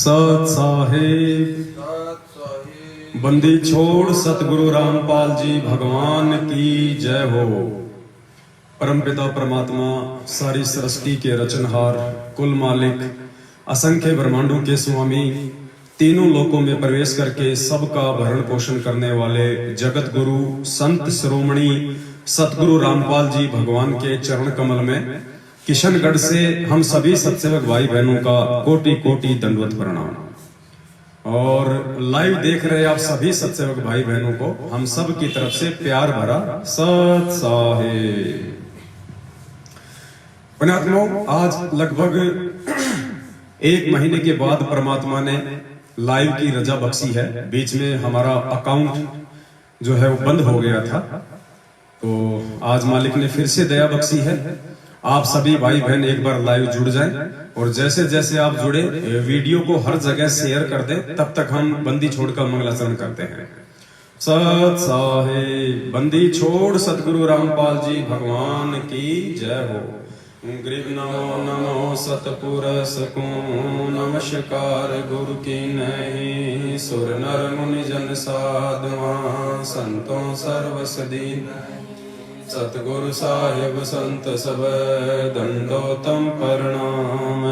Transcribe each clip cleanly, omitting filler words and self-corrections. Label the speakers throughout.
Speaker 1: सत साहिब बंदी छोड़ सतगुरु रामपाल जी भगवान की जय हो। परमपिता परमात्मा सारी सृष्टि के रचनहार, कुल मालिक, असंख्य ब्रह्मांडों के स्वामी, तीनों लोकों में प्रवेश करके सबका भरण पोषण करने वाले जगत गुरु संत शिरोमणि सतगुरु रामपाल जी भगवान के चरण कमल में किशनगढ़ से हम सभी सत्सेवक भाई बहनों का कोटि कोटि दंडवत प्रणाम। और लाइव देख रहे आप सभी सत्सेवक भाई बहनों को हम सब की तरफ से प्यार भरा सत साहिब। पुण्यात्माओं, आज लगभग 1 महीने के बाद परमात्मा ने लाइव की रजा बख्शी है। बीच में हमारा अकाउंट जो है वो बंद हो गया था, तो आज मालिक ने फिर से दया बख्शी है। आप सभी भाई बहन एक बार लाइव जुड़ जाएं और जैसे जैसे आप जुड़े वीडियो को हर जगह शेयर कर दें, तब तक हम बंदी छोड़ का मंगलाचरण करते हैं। सत साहिब बंदी छोड़ सतगुरु रामपाल जी भगवान की जय हो। ग्रीव नमो नमो सतपुरस को नमस्कार गुरु की नहीं। सुर नर मुनि जन साधुआ संतों सर्वस दीन। सतगुरु साहिब संत सब दंडोतम प्रणाम।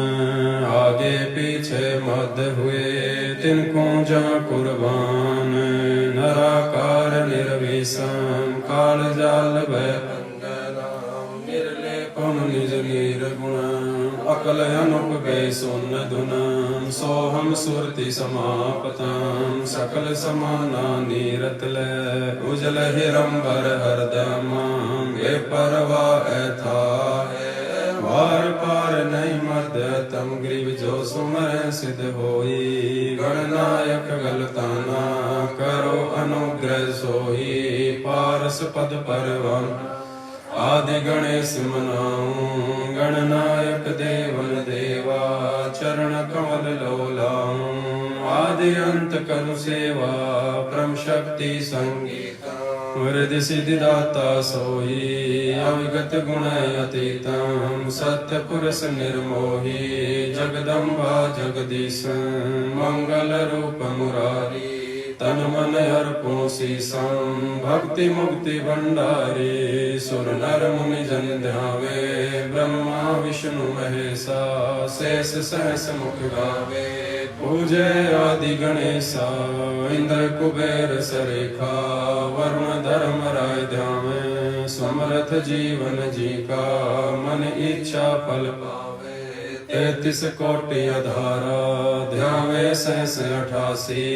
Speaker 1: आगे पीछे मध्य हुए तिनको जा कुर्बान। नराकार निर्विषम काल जाल भय निज निर्गुण अकल अनुपे सुन धुन। सोहम सुरति समापतम सकल समाना नीरतल। उजल हिरंबर हरदम ये परवा था वार पार नहीं मर्द तम ग्रीव जो सुमर सिद्ध होई। गणनायक गलताना करो अनुग्रह सोही। पारस पद परवम आदि गणेश मनाऊं। गणनायक देवन देवा चरण कमल लोलाऊं। आदि अंत कनु सेवा ब्रह्म शक्ति संगीता। हृदय सिद्धि दाता सोई अविगत गुण अतीतम। सत्य पुरुष निर्मोही जगदम्बा जगदीश। मंगल रूप मुरारी तन मन अर्पो शीशम। भक्ति मुक्ति भंडारी सुर नर मुनि जन ध्यावे। ब्रह्मा विष्णु महेशा शेष सहस मुख गावे। पूजे आदि गणेशा इंद्र कुबेर सरेखा। वरुण धर्म राय ध्यावे समर्थ जीवन जी का। मन इच्छा फल पावे 33 कोटि अधारा। ध्यावे सहस 88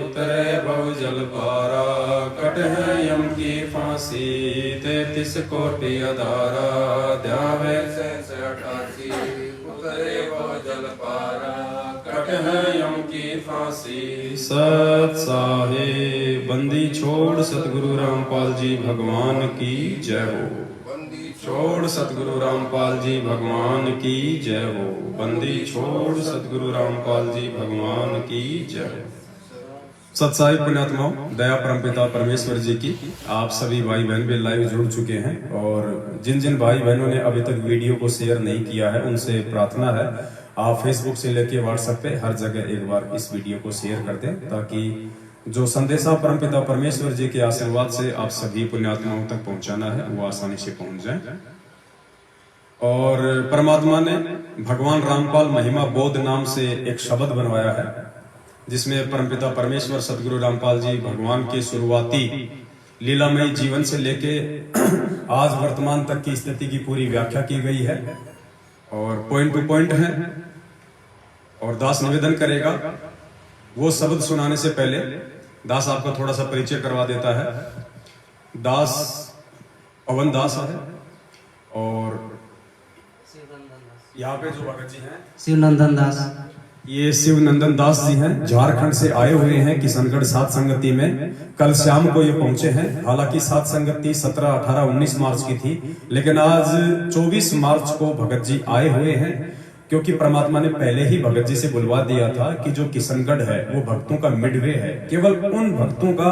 Speaker 1: उतरे बहु जल पारा। कट है यम की फांसी 33 कोटि अधारा। ध्यावे सहस 88 उतरे बहु जल पारा। कट है यम की फांसी। सत साहिब बंदी छोड़ सतगुरु रामपाल जी भगवान की जय हो। छोड़ सतगुरु रामपाल जी भगवान की जय हो। बंदी छोड़ सतगुरु रामपाल जी भगवान की जय हो। सत्साई पुण्यात्माओं, दया परमपिता परमेश्वर जी की आप सभी भाई बहन भी लाइव जुड़ चुके हैं। और जिन जिन भाई बहनों ने अभी तक वीडियो को शेयर नहीं किया है, उनसे प्रार्थना है आप फेसबुक से लेके व्हाट्सएप पे हर जगह एक बार इस वीडियो को शेयर कर दें, ताकि जो संदेशा परमपिता परमेश्वर जी के आशीर्वाद से आप सभी पुण्यात्माओं तक पहुंचाना है वो आसानी से पहुंच जाए। और परमात्मा ने भगवान रामपाल महिमा बोध नाम से एक शब्द बनवाया है, जिसमें परमपिता परमेश्वर सतगुरु रामपाल जी भगवान के शुरुआती लीलामयी जीवन से लेके आज वर्तमान तक की स्थिति की पूरी व्याख्या की गई है और पॉइंट टू पॉइंट है। और दास निवेदन करेगा, वो शब्द सुनाने से पहले दास आपका थोड़ा सा परिचय करवा देता है। दास पवन दास है और यहाँ पे जो भगत जी हैं
Speaker 2: शिवनंदन दास,
Speaker 1: ये शिवनंदन दास जी हैं। झारखंड से आए हुए हैं किशनगढ़ सात संगति में। कल शाम को ये पहुंचे हैं। हालांकि सात संगति 17, 18, 19 मार्च की थी, लेकिन आज 24 मार्च को भगत जी आए हुए हैं, क्योंकि परमात्मा ने पहले ही भगत जी से बुलवा दिया था कि जो किशनगढ़ है वो भक्तों का मिडवे है, केवल उन भक्तों का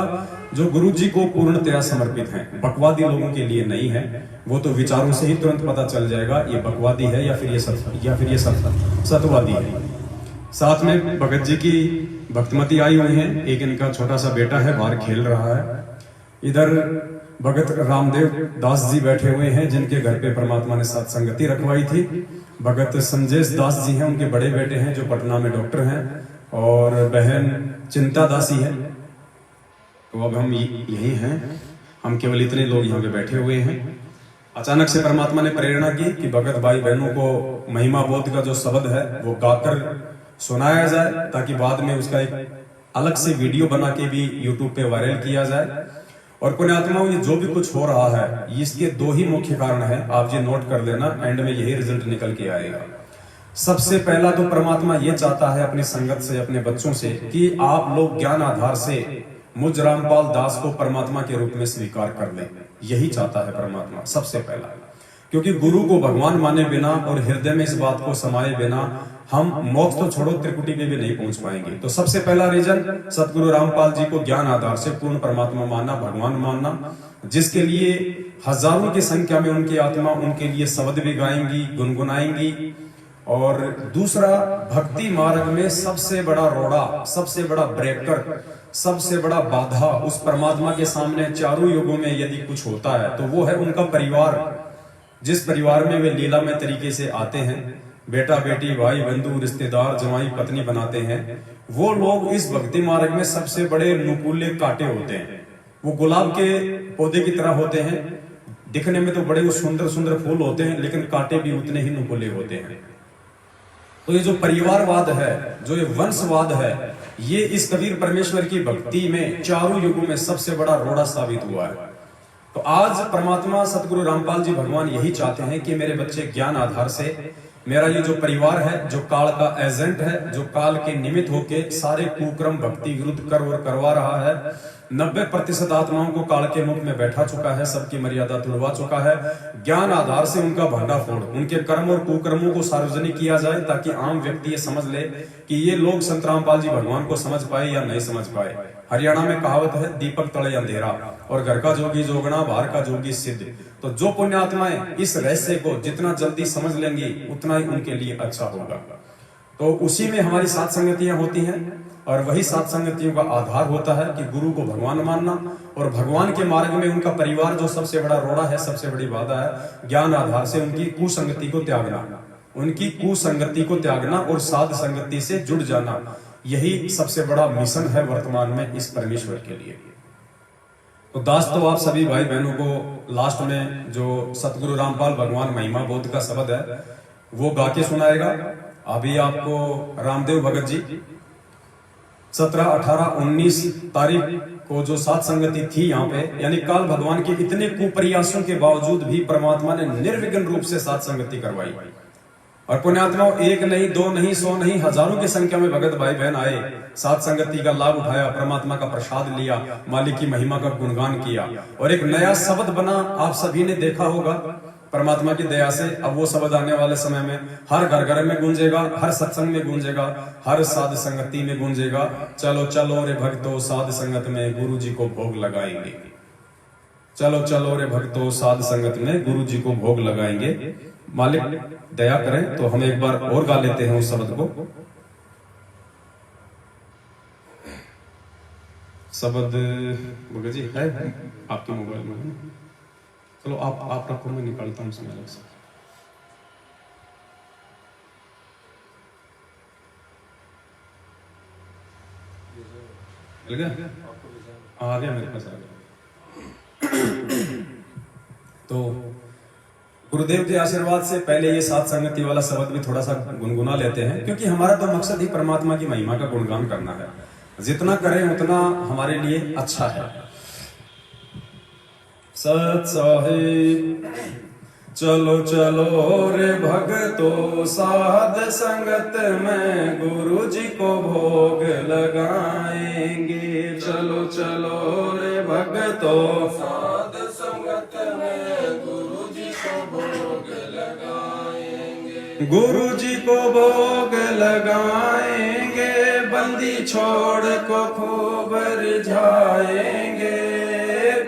Speaker 1: जो गुरु जी को पूर्णतया समर्पित हैं। बकवादी लोगों के लिए नहीं है। वो तो विचारों से ही तुरंत पता चल जाएगा ये बकवादी है या फिर ये सतवादी है।
Speaker 2: साथ में भगत जी की भक्तमती आई हुई हैं, एक इनका छोटा सा बेटा है बाहर खेल रहा है। इधर भगत रामदेव दास जी बैठे हुए हैं जिनके घर पे परमात्मा ने सत्संगति रखवाई थी। भगत संजय दास जी हैं, उनके बड़े बेटे हैं जो पटना में डॉक्टर हैं, और बहन चिंता दासी है। तो अब हम यही हैं, हम केवल इतने लोग यहाँ पे बैठे हुए हैं। अचानक से परमात्मा ने प्रेरणा की कि भगत भाई बहनों को महिमा बोध का जो शब्द है वो गाकर सुनाया जाए, ताकि बाद में उसका एक अलग से वीडियो बना के भी यूट्यूब पे वायरल किया जाए। और पुण्यात्माओं, ये जो भी कुछ हो रहा है इसके दो ही मुख्य कारण है, आप जी नोट कर लेना, एंड में यही रिजल्ट निकल के आएगा। सबसे पहला तो परमात्मा ये चाहता है अपनी संगत से, अपने बच्चों से, कि आप लोग ज्ञान आधार से मुझ रामपाल दास को परमात्मा के रूप में स्वीकार कर लें। यही चाहता है परमात्मा सबसे पहला, क्योंकि गुरु को भगवान माने बिना और हृदय में इस बात को समाये बिना हम मोक्ष तो छोड़ो त्रिकुटी में भी नहीं पहुंच पाएंगे। तो सबसे पहला रीजन सतगुरु रामपाल जी को ज्ञान आधार से पूर्ण परमात्मा मानना, भगवान मानना, जिसके लिए हजारों की संख्या में उनकी आत्मा उनके लिए शब्द भी गाएंगी, गुनगुनाएंगी। और दूसरा, भक्ति मार्ग में सबसे बड़ा रोड़ा, सबसे बड़ा ब्रेकर, सबसे बड़ा बाधा उस परमात्मा के सामने चारों युगों में यदि कुछ होता है तो वो है उनका परिवार। जिस परिवार में वे लीलामय तरीके से आते हैं, बेटा बेटी भाई बंधु रिश्तेदार जवाई पत्नी बनाते हैं, वो लोग इस भक्ति मार्ग में सबसे बड़े नुकीले कांटे होते हैं। वो गुलाब के पौधे की तरह होते हैं, दिखने में तो बड़े सुंदर सुंदर फूल होते हैं, लेकिन कांटे भी उतने ही नुकीले होते हैं। तो ये जो परिवारवाद है, जो ये वंशवाद है, ये इस कबीर परमेश्वर की भक्ति में चारों युगों में सबसे बड़ा रोड़ा साबित हुआ है। तो आज परमात्मा सतगुरु रामपाल जी भगवान यही चाहते हैं कि मेरे बच्चे ज्ञान आधार से, मेरा ये जो परिवार है, जो काल का एजेंट है, जो काल के निमित्त होके सारे कुक्रम भक्ति विरुद्ध कर और करवा रहा है, 90% आत्माओं को काल के मुख में बैठा चुका है, सबकी मर्यादा तुड़वा चुका है। ज्ञान आधार से उनका भंडाफोड़, उनके कर्म और कुकर्मों को सार्वजनिक किया जाए, ताकि आम व्यक्ति ये समझ ले कि ये लोग संत रामपाल जी भगवान को समझ पाए या नहीं समझ पाए। हरियाणा में कहावत है, दीपक तले अंधेरा, और घर का जोगी जोगना, बाहर का जोगी सिद्ध। तो जो पुण्यात्माएं इस रहस्य को जितना जल्दी समझ लेंगी उतना ही उनके लिए अच्छा होगा। तो उसी में हमारी सात संगतियां होती हैं, और वही सात संगतियों का आधार होता है कि गुरु को भगवान मानना, और भगवान के मार्ग में उनका परिवार जो सबसे बड़ा रोड़ा है, सबसे बड़ी बाधा है, ज्ञान आधार से उनकी कुसंगति को त्यागना, उनकी कुसंगति को त्यागना और साध संगति से जुड़ जाना। यही सबसे बड़ा मिशन है वर्तमान में इस परमेश्वर के लिए। तो दास तो आप सभी भाई बहनों को लास्ट में जो सतगुरु रामपाल भगवान महिमा बोध का शब्द है वो गा के सुनाएगा। अभी आपको रामदेव भगत जी 17, 18, 19 तारीख को जो सात संगति थी यहाँ पे, यानी काल भगवान के इतने कुप्रयासों के बावजूद भी परमात्मा ने निर्विघ्न रूप से सात संगति करवाई। और पुण्यात्माओं, एक नहीं, दो नहीं, 100 नहीं, हजारों की संख्या में भगत भाई बहन आए, सात संगति का लाभ उठाया, परमात्मा का प्रसाद लिया, मालिक की महिमा का गुणगान किया, और एक नया शब्द बना। आप सभी ने देखा होगा परमात्मा की दया से, अब वो शब्द आने वाले समय में हर घर घर में गूंजेगा, हर सत्संग में गूंजेगा, हर साध संगति में गूंजेगा। चलो चलो रे भक्तों साध संगत में गुरु जी को भोग लगाएंगे। चलो चलो रे भक्तों साध संगत में गुरु जी को भोग लगाएंगे। मालिक दया करें तो हम एक बार और गा लेते हैं उस शब्द को। शब्द भगत जी है आपके मोबाइल में? चलो आप रखो, मैं निकालता हूँ उसमें अलग से। मिल गया? आ गया मेरे पास, आ गया। तो गुरुदेव के आशीर्वाद से पहले ये सात संगति वाला शब्द भी थोड़ा सा गुनगुना लेते हैं, क्योंकि हमारा तो मकसद ही परमात्मा की महिमा का गुणगान करना है। जितना करें उतना हमारे लिए अच्छा है। सत साहिब चलो चलो रे भगतो साध संगत में गुरु जी को भोग लगाएंगे। चलो चलो रे भगतो साध संगत में गुरु जी को भोग लगाएंगे। गुरु जी को भोग लगाएंगे, बंदी छोड़ को खूब रिझाएंगे।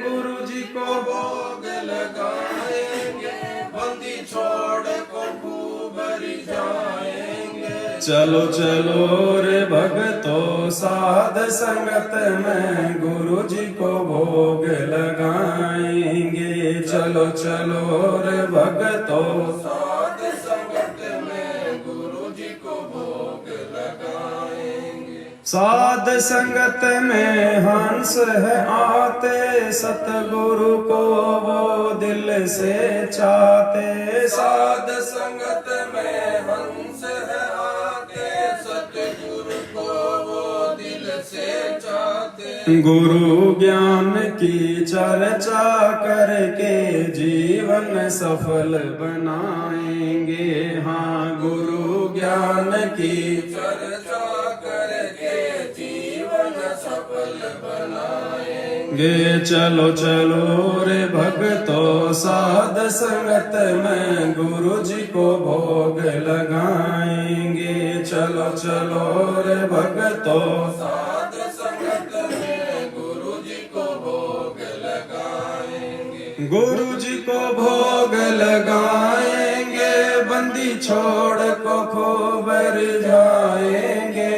Speaker 2: गुरु जी को भोग लगाएंगे, बंदी छोड़ को खूब रिझाएंगे।
Speaker 1: चलो चलो रे भगतो साध संगत में गुरु जी को भोग लगाएंगे। चलो चलो रे भगतो साध संगत में गुरु जी को भोग लगाएंगे। साध संगत में हंस है आते, सतगुरु को वो दिल से चाहते। साध संगत में हंस है आते, सतगुरु को वो दिल से चाहते। गुरु ज्ञान की चर्चा करके जीवन सफल बनाएंगे। हाँ, गुरु ज्ञान की चर्चा करके जीवन सफल बनाएंगे। चलो चलो रे भगतो साध संगत में गुरु जी को भोग लगाएंगे। चलो चलो रे भगतो साध संगत में गुरु जी को भोग लगाएंगे। गुरु जी को भोग लगाएंगे, बंदी छोड़ को खूब रिझाएंगे।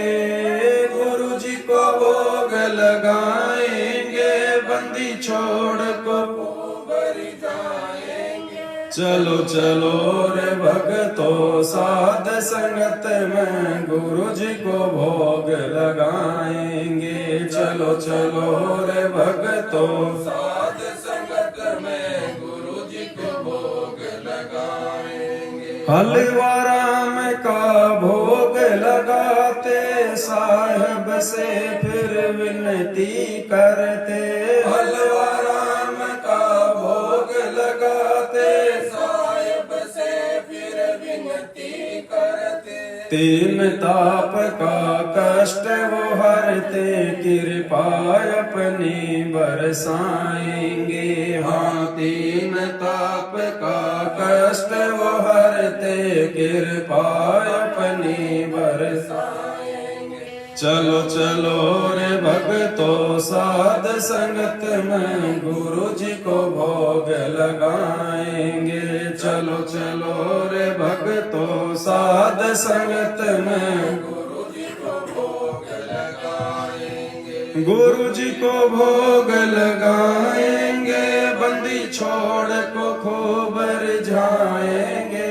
Speaker 1: गुरु जी को भोग लगाएंगे, बंदी छोड़ को खूब रिझाएंगे। चलो चलो रे भगतो साध संगत में गुरु जी को भोग लगाएंगे। चलो चलो रे भगतो साध संगत में गुरु जी को भोग लगाएंगे। हलवा राम का भोग लगाते, साहिब से फिर विनती करते। हलवा राम का भोग लगाते, साहिब से फिर विनती करते। तीन ताप का कष्ट वो हरते, कृपा अपनी बरसाएंगे। हाँ, तीन ताप का कष्ट वो हरते, कृपा अपनी बरसाएंगे। चलो चलो रे भगतो साध संगत में गुरु जी को भोग लगाएंगे। चलो चलो रे भगतो साध संगत में गुरु जी को भोग लगाएंगे। गुरु जी को भोग लगाएंगे, बंदी छोड़ को खूब रिझाएंगे।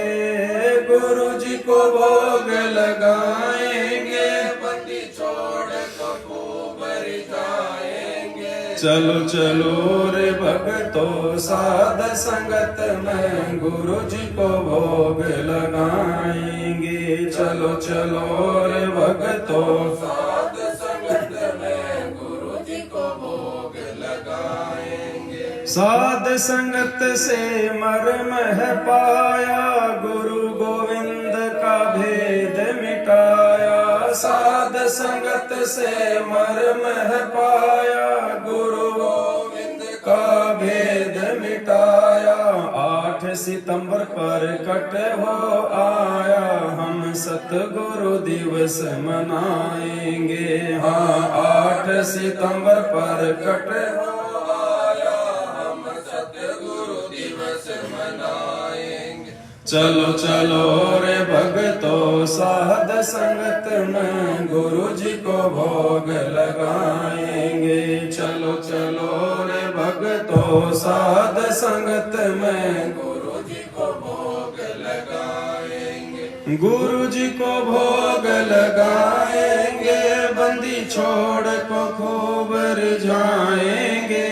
Speaker 1: गुरु जी को भोग लगाएंगे, बंदी छोड़ को खूब रिझाएंगे। चलो चलो रे भगतो साध संगत में गुरु जी को भोग लगाएंगे। चलो चलो रे भगतो साध संगत में गुरु जी को भोग लगाएंगे। साध संगत से मर्म है पाया, गुरु गोविंद का भेद मिटाया। साध संगत से मर्म है पाया, गुरु गोविंद का भेद मिटाया। 8 सितंबर पर कट हो आया, हम सतगुरु दिवस मनाएंगे। हाँ, 8 सितंबर पर कट हो आया, हम सतगुरु दिवस मनाएंगे। चलो चलो रे भगतो साध संगत में गुरु जी को भोग लगाएंगे। चलो चलो रे भगतो साध संगत में गुरु जी को भोग लगाएंगे। गुरु जी को भोग लगाएंगे, बंदी छोड़ को खूब रिझाएंगे।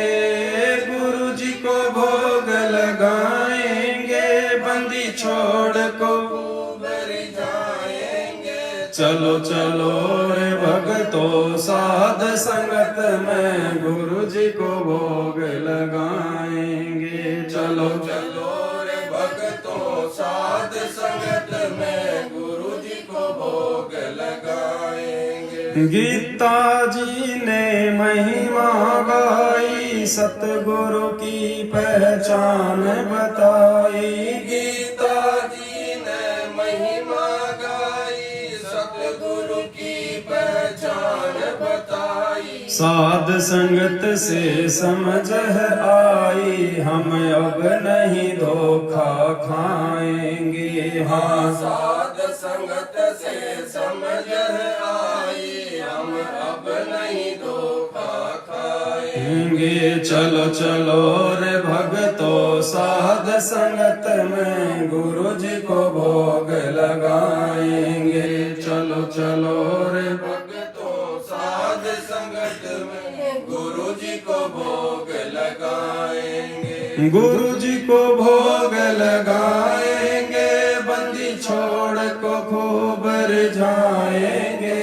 Speaker 1: गुरु जी को भोग लगाएंगे, बंदी छोड़ को खूब रिझाएंगे। चलो चलो रे भगतो साध संगत में गुरु जी को भोग लगाएंगे। चलो चलो रे भगतो साध संगत में गुरु जी को भोग लगाएंगे। गीता जी ने महिमा गाई, सतगुरु की पहचान बताई। गीता जी ने महिमा गाई, सतगुरु की पहचान बताई। साध संगत से समझ है आई, हम अब नहीं धोखा खाएंगे। हाँ, साध संगत से समझ है आई, हम अब नहीं धोखा खाएंगे। चलो चलो रे भक्तों साध संगत में गुरु जी को भोग लगाएंगे। चलो चलो रे भक्तों साध संगत में गुरु जी को भोग लगाएंगे। गुरु जी को भोग लगाएंगे, बंदी छोड़ को खूब रिझाएंगे।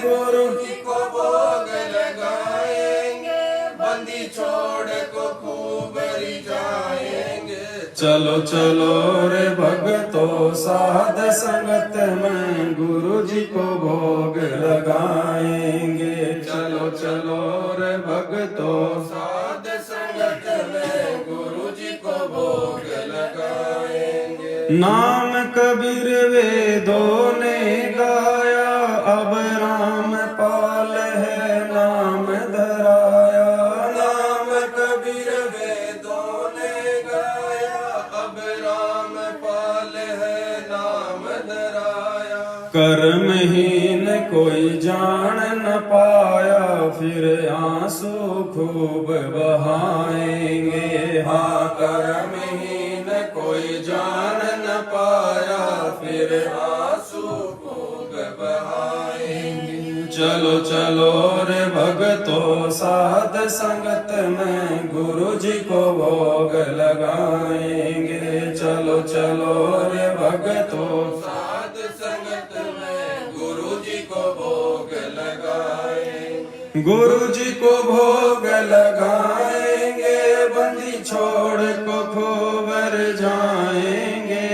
Speaker 1: गुरु जी को भोग लगाएंगे, बंदी छोड़ को खूब रिझाएंगे। चलो चलो रे भक्तों साध संगत में गुरु जी को भोग लगाएंगे। चलो चलो रे भक्तों साध संगत में गुरु जी को भोग लगाएंगे। नाम कबीर वेदों ने गाया, अब राम पाल है नाम धराया। नाम कबीर वेदों ने गाया, अब राम पाल है नाम धराया। कर्महीन कोई जान न पाया, फिर आंसू खूब बहाएंगे। हाँ कर्महीन कोई जान न पाया, फिर आंसू खूब बहाएंगे। चलो चलो रे भक्तों साध संगत में गुरु जी को भोग लगाएंगे। चलो चलो रे भक्तों साध संगत में गुरु जी को भोग लगाएंगे। गुरु जी को भोग लगाएंगे, बंदी छोड़ को खूब रिझाएंगे।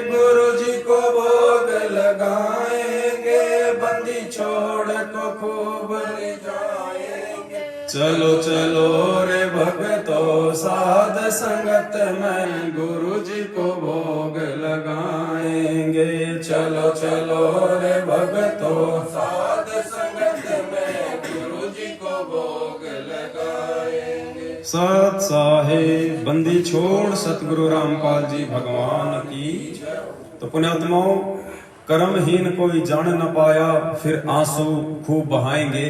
Speaker 1: गुरु जी को भोग लगाएंगे, बंदी छोड़ को खूब रिझाएंगे। चलो चलो रे भक्तों साध संगत में गुरु जी को भोग लगाएंगे। चलो चलो रे भक्तों साध संगत में गुरु जी को भोग लगाएंगे। सत साहेब बंदी छोड़ सतगुरु रामपाल जी भगवान की। तो पुण्यात्माओं, कर्महीन कोई जान न पाया, फिर आंसू खूब बहाएंगे।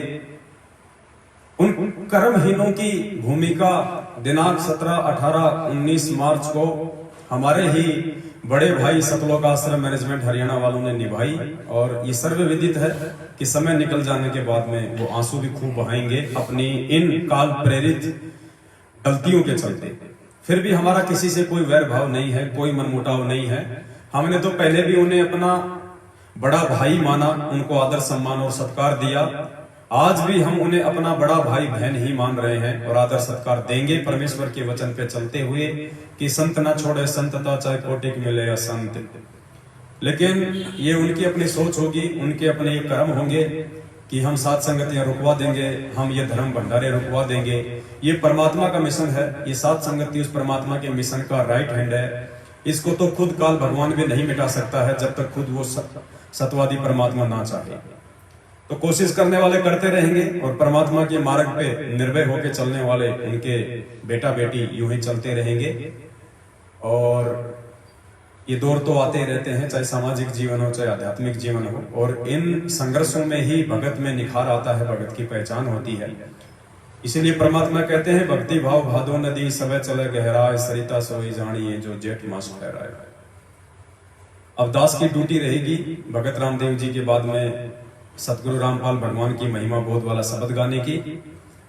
Speaker 1: उन कर्महीनों की भूमिका दिनांक 17, 18, 19 मार्च को हमारे ही बड़े भाई सतलोक आश्रम मैनेजमेंट हरियाणा वालों ने निभाई। और ये सर्वविदित है कि समय निकल जाने के बाद में वो आंसू भी खूब बहाएंगे अपनी इन काल प्रेरित गलतियों के चलते। फिर भी हमारा किसी से कोई वैर भाव नहीं है, कोई मनमुटाव नहीं है। हमने तो पहले भी उन्हें अपना बड़ा भाई माना, उनको आदर सम्मान और सत्कार दिया। आज भी हम उन्हें अपना बड़ा भाई बहन ही मान रहे हैं और आदर सत्कार देंगे परमेश्वर के वचन पे चलते हुए कि संत ना छोड़े संतता, चाहे कोटि मिले या संत। लेकिन ये उनकी अपनी सोच होगी, उनके अपने ये कर्म होंगे कि हम साथ संगतियां रुकवा देंगे, हम ये धर्म भंडारे रुकवा देंगे। ये परमात्मा का मिशन है, ये साथ संगति उस परमात्मा के मिशन का राइट हैंड है। इसको तो खुद काल भगवान भी नहीं मिटा सकता है जब तक खुद वो सतवादी परमात्मा ना चाहे। तो कोशिश करने वाले करते रहेंगे और परमात्मा के मार्ग पे निर्भय होकर चलने वाले उनके बेटा बेटी यूं ही चलते रहेंगे। और ये दौर तो आते रहते हैं, चाहे सामाजिक जीवन हो चाहे आध्यात्मिक जीवन हो। और इन संघर्षों में ही भगत में निखार आता है, भगत की पहचान होती है। इसीलिए परमात्मा कहते हैं भक्ति भाव भादो नदी सवे चले गहराए, सरिता सोई जानिए जो जेठ मास ठहराए। अब दास की ड्यूटी रहेगी भगत रामदेव जी के बाद में सतगुरु रामपाल भगवान की महिमा बोध वाला शब्द गाने की।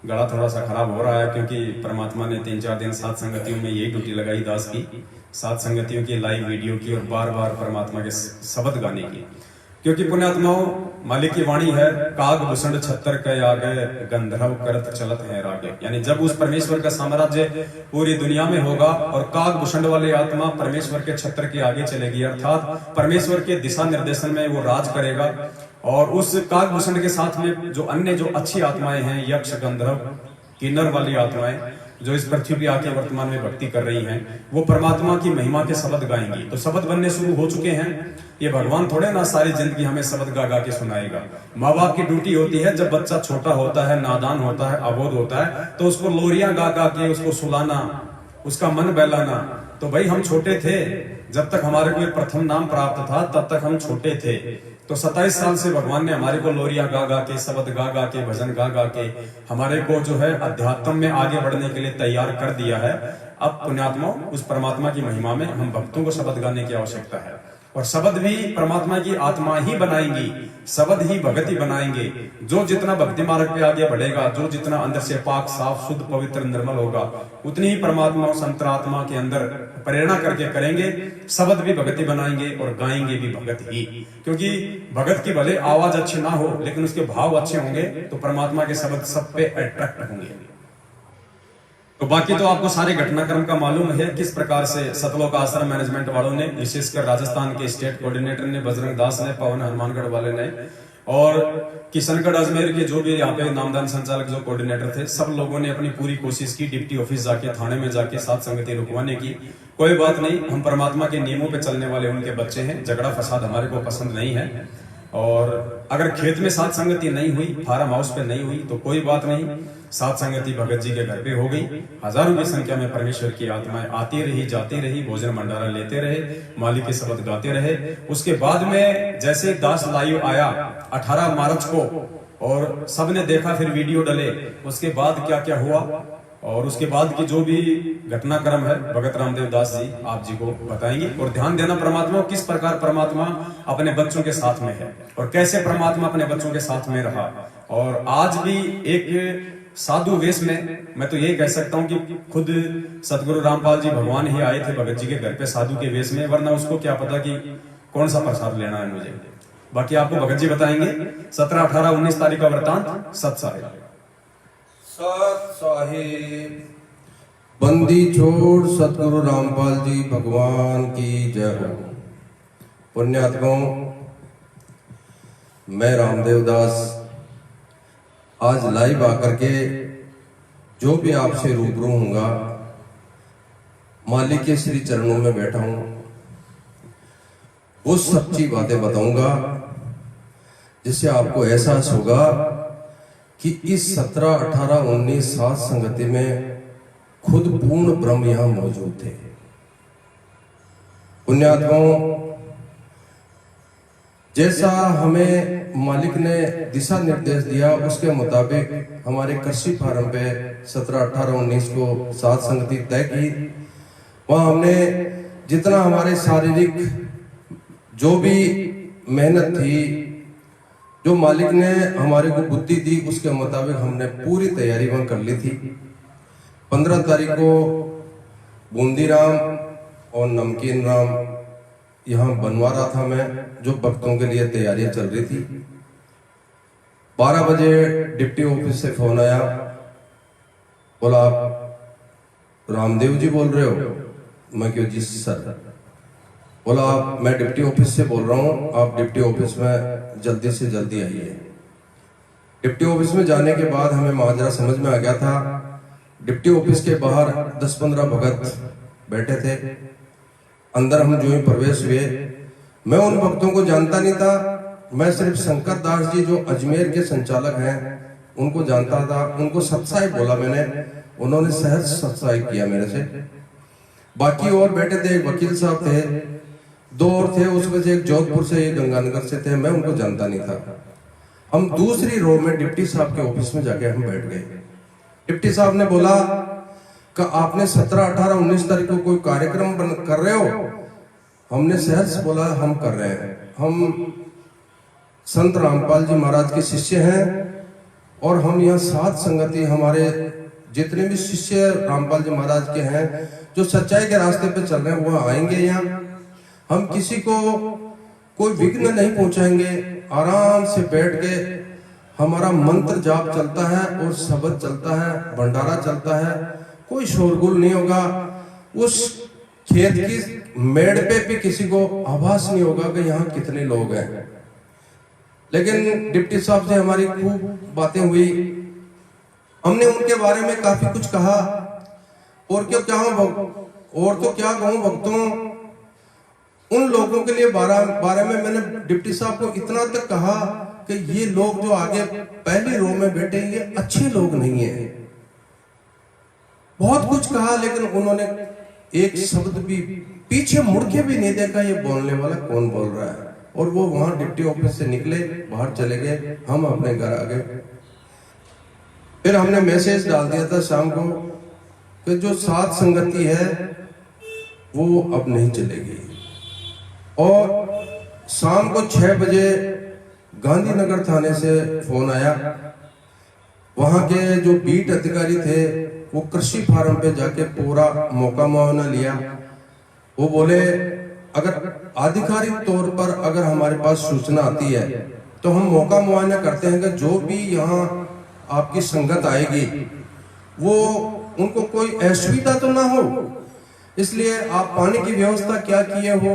Speaker 1: गला थोड़ा सा खराब हो रहा है क्योंकि परमात्मा ने 3-4 दिन सात संगतियों में यही ड्यूटी लगाई दास की, सात संगतियों की लाइव वीडियो की और बार बार परमात्मा के शब्द गाने की। क्योंकि पुण्यात्माओं, मालिक की वाणी है, काग भूषण छत्तर के आगे गंधर्व करत चलत है रागे। यानी जब उस परमेश्वर का साम्राज्य पूरी दुनिया में होगा और काग भूषण वाली आत्मा परमेश्वर के छत्र के आगे चलेगी, अर्थात परमेश्वर के दिशा निर्देशन में वो राज करेगा। और उस काग भूषण के साथ में जो अन्य जो अच्छी आत्माएं हैं, यक्ष गंधर्व किन्नर वाली आत्माएं जो इस पृथ्वी पे आके वर्तमान में भक्ति कर रही हैं, वो परमात्मा की महिमा के शब्द गाएंगी। तो शब्द बनने शुरू हो चुके हैं। ये भगवान थोड़े ना सारी जिंदगी हमें शब्द गा गा के सुनाएगा। माँ बाप की ड्यूटी होती है, जब बच्चा छोटा होता है, नादान होता है, अबोध होता है, तो उसको लोरियां गा गा के उसको सुलाना, उसका मन बहलाना,
Speaker 2: तो भाई हम छोटे थे, जब तक हमारे को ये प्रथम नाम प्राप्त था तब तक हम छोटे थे। तो 27 साल से भगवान ने हमारे को लोरिया गा गा के, शब्द गा गा के, भजन गा गा के हमारे को जो है अध्यात्म में आगे बढ़ने के लिए तैयार कर दिया है। अब पुण्यात्मा उस परमात्मा की महिमा में हम भक्तों को शब्द गाने की आवश्यकता है, और शब्द भी परमात्मा की आत्मा ही बनाएंगी, शब्द ही भगत ही बनाएंगे। जो जितना भक्ति मार्ग पे आगे बढ़ेगा, जो जितना अंदर से पाक साफ शुद्ध पवित्र निर्मल होगा, उतनी ही परमात्मा उस अंतरात्मा के अंदर प्रेरणा करके करेंगे। शब्द भी भगत ही बनाएंगे और गाएंगे भी भगत ही, क्योंकि भगत की भले आवाज अच्छी ना हो लेकिन उसके भाव अच्छे होंगे तो परमात्मा के शब्द सब पे अट्रैक्ट होंगे। तो बाकी तो आपको सारे घटनाक्रम का मालूम है किस प्रकार से सतलोक आश्रम मैनेजमेंट वालों ने, विशेषकर राजस्थान के स्टेट कोऑर्डिनेटर ने, बजरंग दास ने, पवन हनुमानगढ़ वाले ने, और किशनगढ़ अजमेर के जो भी यहाँ पे नामदान संचालक जो कोऑर्डिनेटर थे, सब लोगों ने अपनी पूरी कोशिश की डिप्टी ऑफिस जाके, थाने में जाके साथ संगति रुकवाने की। कोई बात नहीं, हम परमात्मा के नियमों पे चलने वाले उनके बच्चे हैं, झगड़ा फसाद हमारे को पसंद नहीं है। और अगर खेत में साथ संगति नहीं हुई, फार्म हाउस पे नहीं हुई तो कोई बात नहीं, साथ संगति भगत जी के घर पे हो गई। हजारों की संख्या में परमेश्वर की आत्माएं आती रही, जाती रही, भोजन भंडारा लेते रहे, मालिक के शब्द गाते रहे। उसके बाद में जैसे दास लाइव आया 18 मार्च को और सबने देखा, फिर वीडियो डले, उसके बाद क्या क्या हुआ और उसके बाद की जो भी घटनाक्रम है भगत रामदेव दास जी आप जी को बताएंगे। और ध्यान देना, परमात्मा किस प्रकार परमात्मा अपने बच्चों के साथ में है और कैसे परमात्मा अपने बच्चों के साथ में रहा। और आज भी एक साधु वेश में, मैं तो यही कह सकता हूँ कि खुद सतगुरु रामपाल जी भगवान ही आए थे भगत जी के घर पे साधु के वेश में, वरना उसको क्या पता कि कौन सा प्रसाद लेना है मुझे। बाकी आपको भगत जी बताएंगे। 17, 18, 19 तारीख का वृतांत सत साहिब।
Speaker 3: सत साहिब बंदी छोड़ सतगुरु रामपाल जी भगवान की जय हो। पुण्यात्माओं, मैं रामदेव दास आज लाइव आकर के जो भी आपसे रूबरू हूंगा, मालिक के श्री चरणों में बैठा हूं, वो सच्ची बातें बताऊंगा जिससे आपको एहसास होगा कि इस 17, 18, 19 सात संगति में खुद पूर्ण ब्रह्म यहां मौजूद थे। पुण्यात्माओं, जैसा हमें मालिक ने दिशा निर्देश दिया उसके मुताबिक हमारे कृषि फार्म पे 17, 18, 19 को सात संगति तय की। वहां हमने जितना हमारे शारीरिक जो भी मेहनत थी, जो मालिक ने हमारे को बुद्धि दी, उसके मुताबिक हमने पूरी तैयारी वहां कर ली थी। 15 तारीख को बूंदी राम और नमकीन राम यहाँ बनवा रहा था मैं, जो भक्तों के लिए तैयारियां चल रही थी। 12 बजे डिप्टी ऑफिस से फोन आया, बोला आप रामदेव जी बोल रहे हो? मैं क्यों जी सर। बोला मैं डिप्टी ऑफिस से बोल रहा हूँ, आप डिप्टी ऑफिस में जल्दी से जल्दी आइए। डिप्टी ऑफिस में जाने के बाद हमें माजरा समझ में आ गया था। डिप्टी ऑफिस के बाहर 10-15 भगत बैठे थे। अंदर हम जो ही प्रवेश हुए, मैं उन भक्तों को जानता नहीं था। मैं सिर्फ शंकर दास जी जो अजमेर के संचालक हैं उनको जानता था। उनको सत्साई बोला मैंने, उन्होंने सहज सत्साई किया मेरे से। बाकी और बैठे थे, एक वकील साहब थे, 2 और थे, उसमें से एक जोधपुर से, एक गंगानगर से थे। मैं उनको जानता नहीं था। हम दूसरी रो में डिप्टी साहब के ऑफिस में जाके हम बैठ गए। डिप्टी साहब ने बोला कि आपने 17, 18, 19 तारीख को कोई कार्यक्रम कर रहे हो? हमने सहज बोला हम कर रहे हैं। हम संत रामपाल जी महाराज के शिष्य हैं और हम यहाँ सात संगति, हमारे जितने भी शिष्य रामपाल जी महाराज के हैं जो सच्चाई के रास्ते पे चल रहे हैं, वो आएंगे यहाँ। हम किसी को कोई विघ्न नहीं पहुंचाएंगे। आराम से बैठ के हमारा मंत्र जाप चलता है और शब्द चलता है, भंडारा चलता है, कोई शोरगुल नहीं होगा। उस खेत की मेड़ पे भी किसी को आभास नहीं होगा कि यहाँ कितने लोग हैं। लेकिन डिप्टी साहब से हमारी खूब बातें हुई। हमने उनके बारे में काफी कुछ कहा। और क्या कहूं भक्तों, उन लोगों के लिए बारे में मैंने डिप्टी साहब को इतना तक कहा कि ये लोग जो आगे पहली रो में बैठे हैं ये अच्छे लोग नहीं है। बहुत कुछ कहा, लेकिन उन्होंने एक शब्द भी पीछे मुड़ के भी नहीं देखा ये बोलने वाला कौन बोल रहा है। और वो वहां डिप्टी ऑफिस से निकले, बाहर चले गए, हम अपने घर आ गए। फिर हमने मैसेज डाल दिया था शाम को कि जो सात संगति है वो अब नहीं चलेगी। और शाम को 6 बजे गांधीनगर थाने से फोन आया। वहां के जो बीट अधिकारी थे वो कृषि फार्म पे जाके पूरा मौका मुआयना लिया। वो बोले अगर आधिकारिक तौर पर अगर हमारे पास सूचना आती है तो हम मौका मुआयना करते हैं कि जो भी यहाँ आपकी संगत आएगी वो उनको कोई असुविधा तो ना हो, इसलिए आप पानी की व्यवस्था क्या किए हो,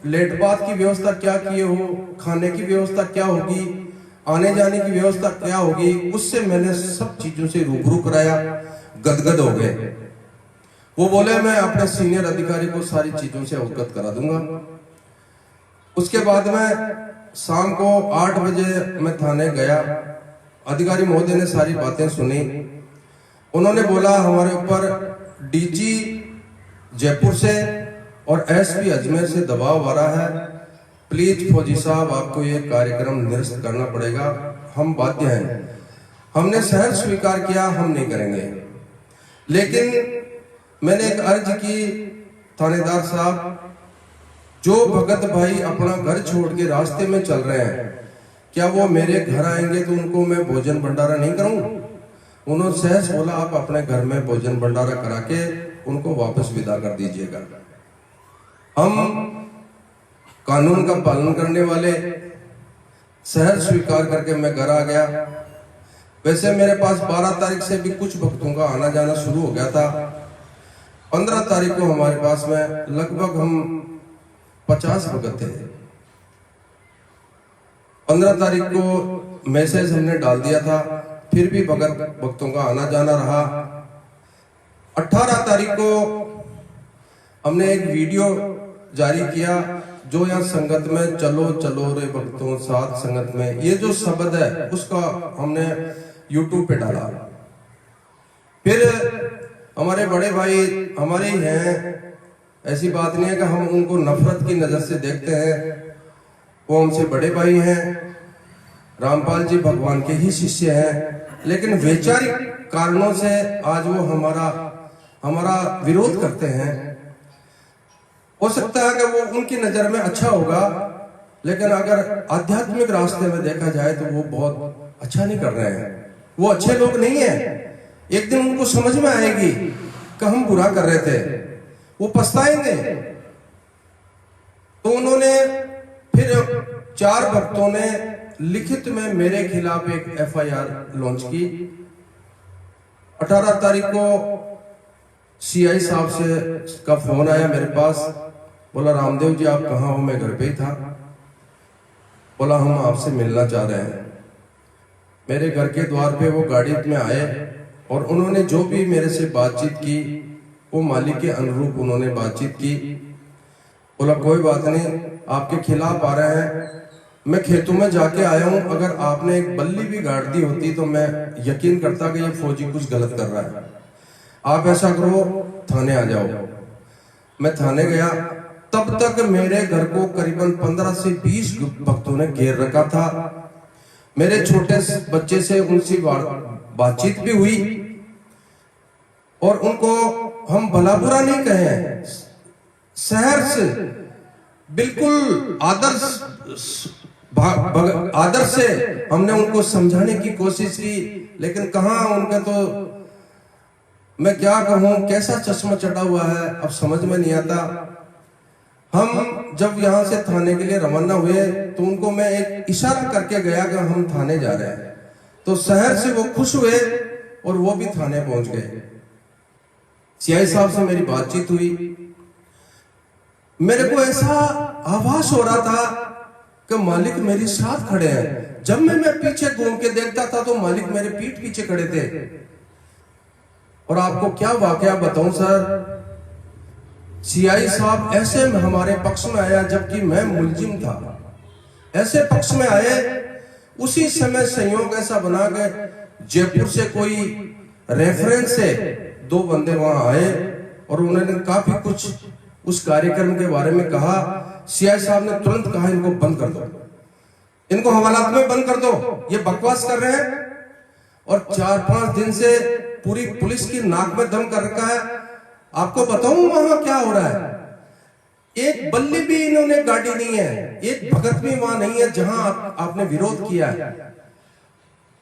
Speaker 3: लेट बाथ की व्यवस्था क्या किए हो, खाने की व्यवस्था क्या होगी, आने जाने की व्यवस्था क्या होगी। उससे मैंने सब चीजों से रूबरू कराया। गदगद हो गए। वो बोले मैं अपने सीनियर अधिकारी को सारी चीजों से अवगत करा दूंगा। उसके बाद में शाम को 8 बजे मैं थाने गया। अधिकारी महोदय ने सारी बातें सुनी। उन्होंने बोला हमारे ऊपर डीजी जयपुर से और एसपी अजमेर से दबाव आ रहा है, प्लीज फौजी साहब आपको ये कार्यक्रम निरस्त करना पड़ेगा, हम बाध्य हैं। हमने सहर्ष स्वीकार किया, हम नहीं करेंगे। लेकिन मैंने एक अर्ज की, थानेदार साहब जो भगत भाई अपना घर छोड़ के रास्ते में चल रहे हैं, क्या वो मेरे घर आएंगे तो उनको मैं भोजन भंडारा नहीं करूं? उन्होंने सहज बोला आप अपने घर में भोजन भंडारा करा के उनको वापस विदा कर दीजिएगा। हम कानून का पालन करने वाले, सहज स्वीकार करके मैं घर आ गया। वैसे मेरे पास 12 तारीख से भी कुछ भक्तों का आना जाना शुरू हो गया था। 15 तारीख को हमारे पास में लगभग हम 50 भगत थे। 15 तारीख को मैसेज हमने डाल दिया था, फिर भी भक्तों का आना जाना रहा। 18 तारीख को हमने एक वीडियो जारी किया जो यहाँ संगत में चलो चलो रे भक्तों साथ संगत में, ये जो शब्द है उसका हमने YouTube पे डाला। फिर हमारे बड़े भाई हमारे ही हैं, ऐसी बात नहीं है कि हम उनको नफरत की नजर से देखते हैं, वो हमसे बड़े भाई हैं। रामपाल जी भगवान के ही शिष्य हैं, लेकिन वैचारिक कारणों से आज वो हमारा विरोध करते हैं। हो सकता है कि वो उनकी नजर में अच्छा होगा, लेकिन अगर आध्यात्मिक रास्ते में देखा जाए तो वो बहुत अच्छा नहीं कर रहे हैं। वो अच्छे लोग नहीं है। एक दिन उनको समझ में आएगी कि हम बुरा कर रहे थे, वो पछताएंगे। तो उन्होंने फिर 4 भक्तों ने लिखित में मेरे खिलाफ एक FIR लॉन्च की। 18 तारीख को CI साहब से का फोन आया मेरे पास, बोला रामदेव जी आप कहाँ हो? मैं घर पे ही था। बोला हम आपसे मिलना चाह रहे हैं। मेरे घर के द्वार पे वो गाड़ी में आए और उन्होंने जो भी मेरे से बातचीत की वो मालिक के अनुरूप उन्होंने बातचीत की। बोला कोई बात नहीं, आपके खिलाफ आ रहे हैं, मैं खेतों में जाके आया हूं, अगर आपने एक बल्ली भी गाड़ दी होती तो मैं यकीन करता कि ये फौजी कुछ गलत कर रहा है। आप ऐसा करो थाने आ जाओ। मैं थाने गया, तब तक मेरे घर को करीबन 15 से 20 भक्तों ने घेर रखा था। मेरे छोटे बच्चे से उनसे बातचीत भी हुई और उनको हम भला बुरा नहीं कहे, शहर से बिल्कुल आदर से हमने उनको समझाने की कोशिश की, लेकिन कहाँ उनका तो मैं क्या कहूं कैसा चश्मा चढ़ा हुआ है, अब समझ में नहीं आता। हम जब यहाँ से थाने के लिए रवाना हुए तो उनको मैं एक इशारा करके गया कि हम थाने जा रहे हैं, तो शहर से वो खुश हुए और वो भी थाने पहुंच गए। CI साहब से मेरी बातचीत हुई। मेरे को ऐसा आभास हो रहा था कि मालिक मेरे साथ खड़े हैं। जब मैं पीछे घूम के देखता था तो मालिक मेरे पीठ पीछे खड़े थे। और आपको क्या वाकया बताऊं सर, CI साहब ऐसे में हमारे पक्ष में आया जबकि मैं मुलजिम था, ऐसे पक्ष में आए। उसी समय संयोग ऐसा बना के जयपुर से कोई रेफरेंस से 2 बंदे वहां आए और उन्होंने काफी कुछ उस कार्यक्रम के बारे में कहा। सीआई साहब ने तुरंत कहा इनको बंद कर दो, इनको हवालात में बंद कर दो, ये बकवास कर रहे हैं। और 4-5 दिन से पूरी पुलिस की नाक में दम कर रखा है। आपको बताऊं वहां क्या हो रहा है, एक बल्ली भी इन्होंने गाड़ी नहीं है, एक भगत भी वहां नहीं है जहां आपने विरोध किया है।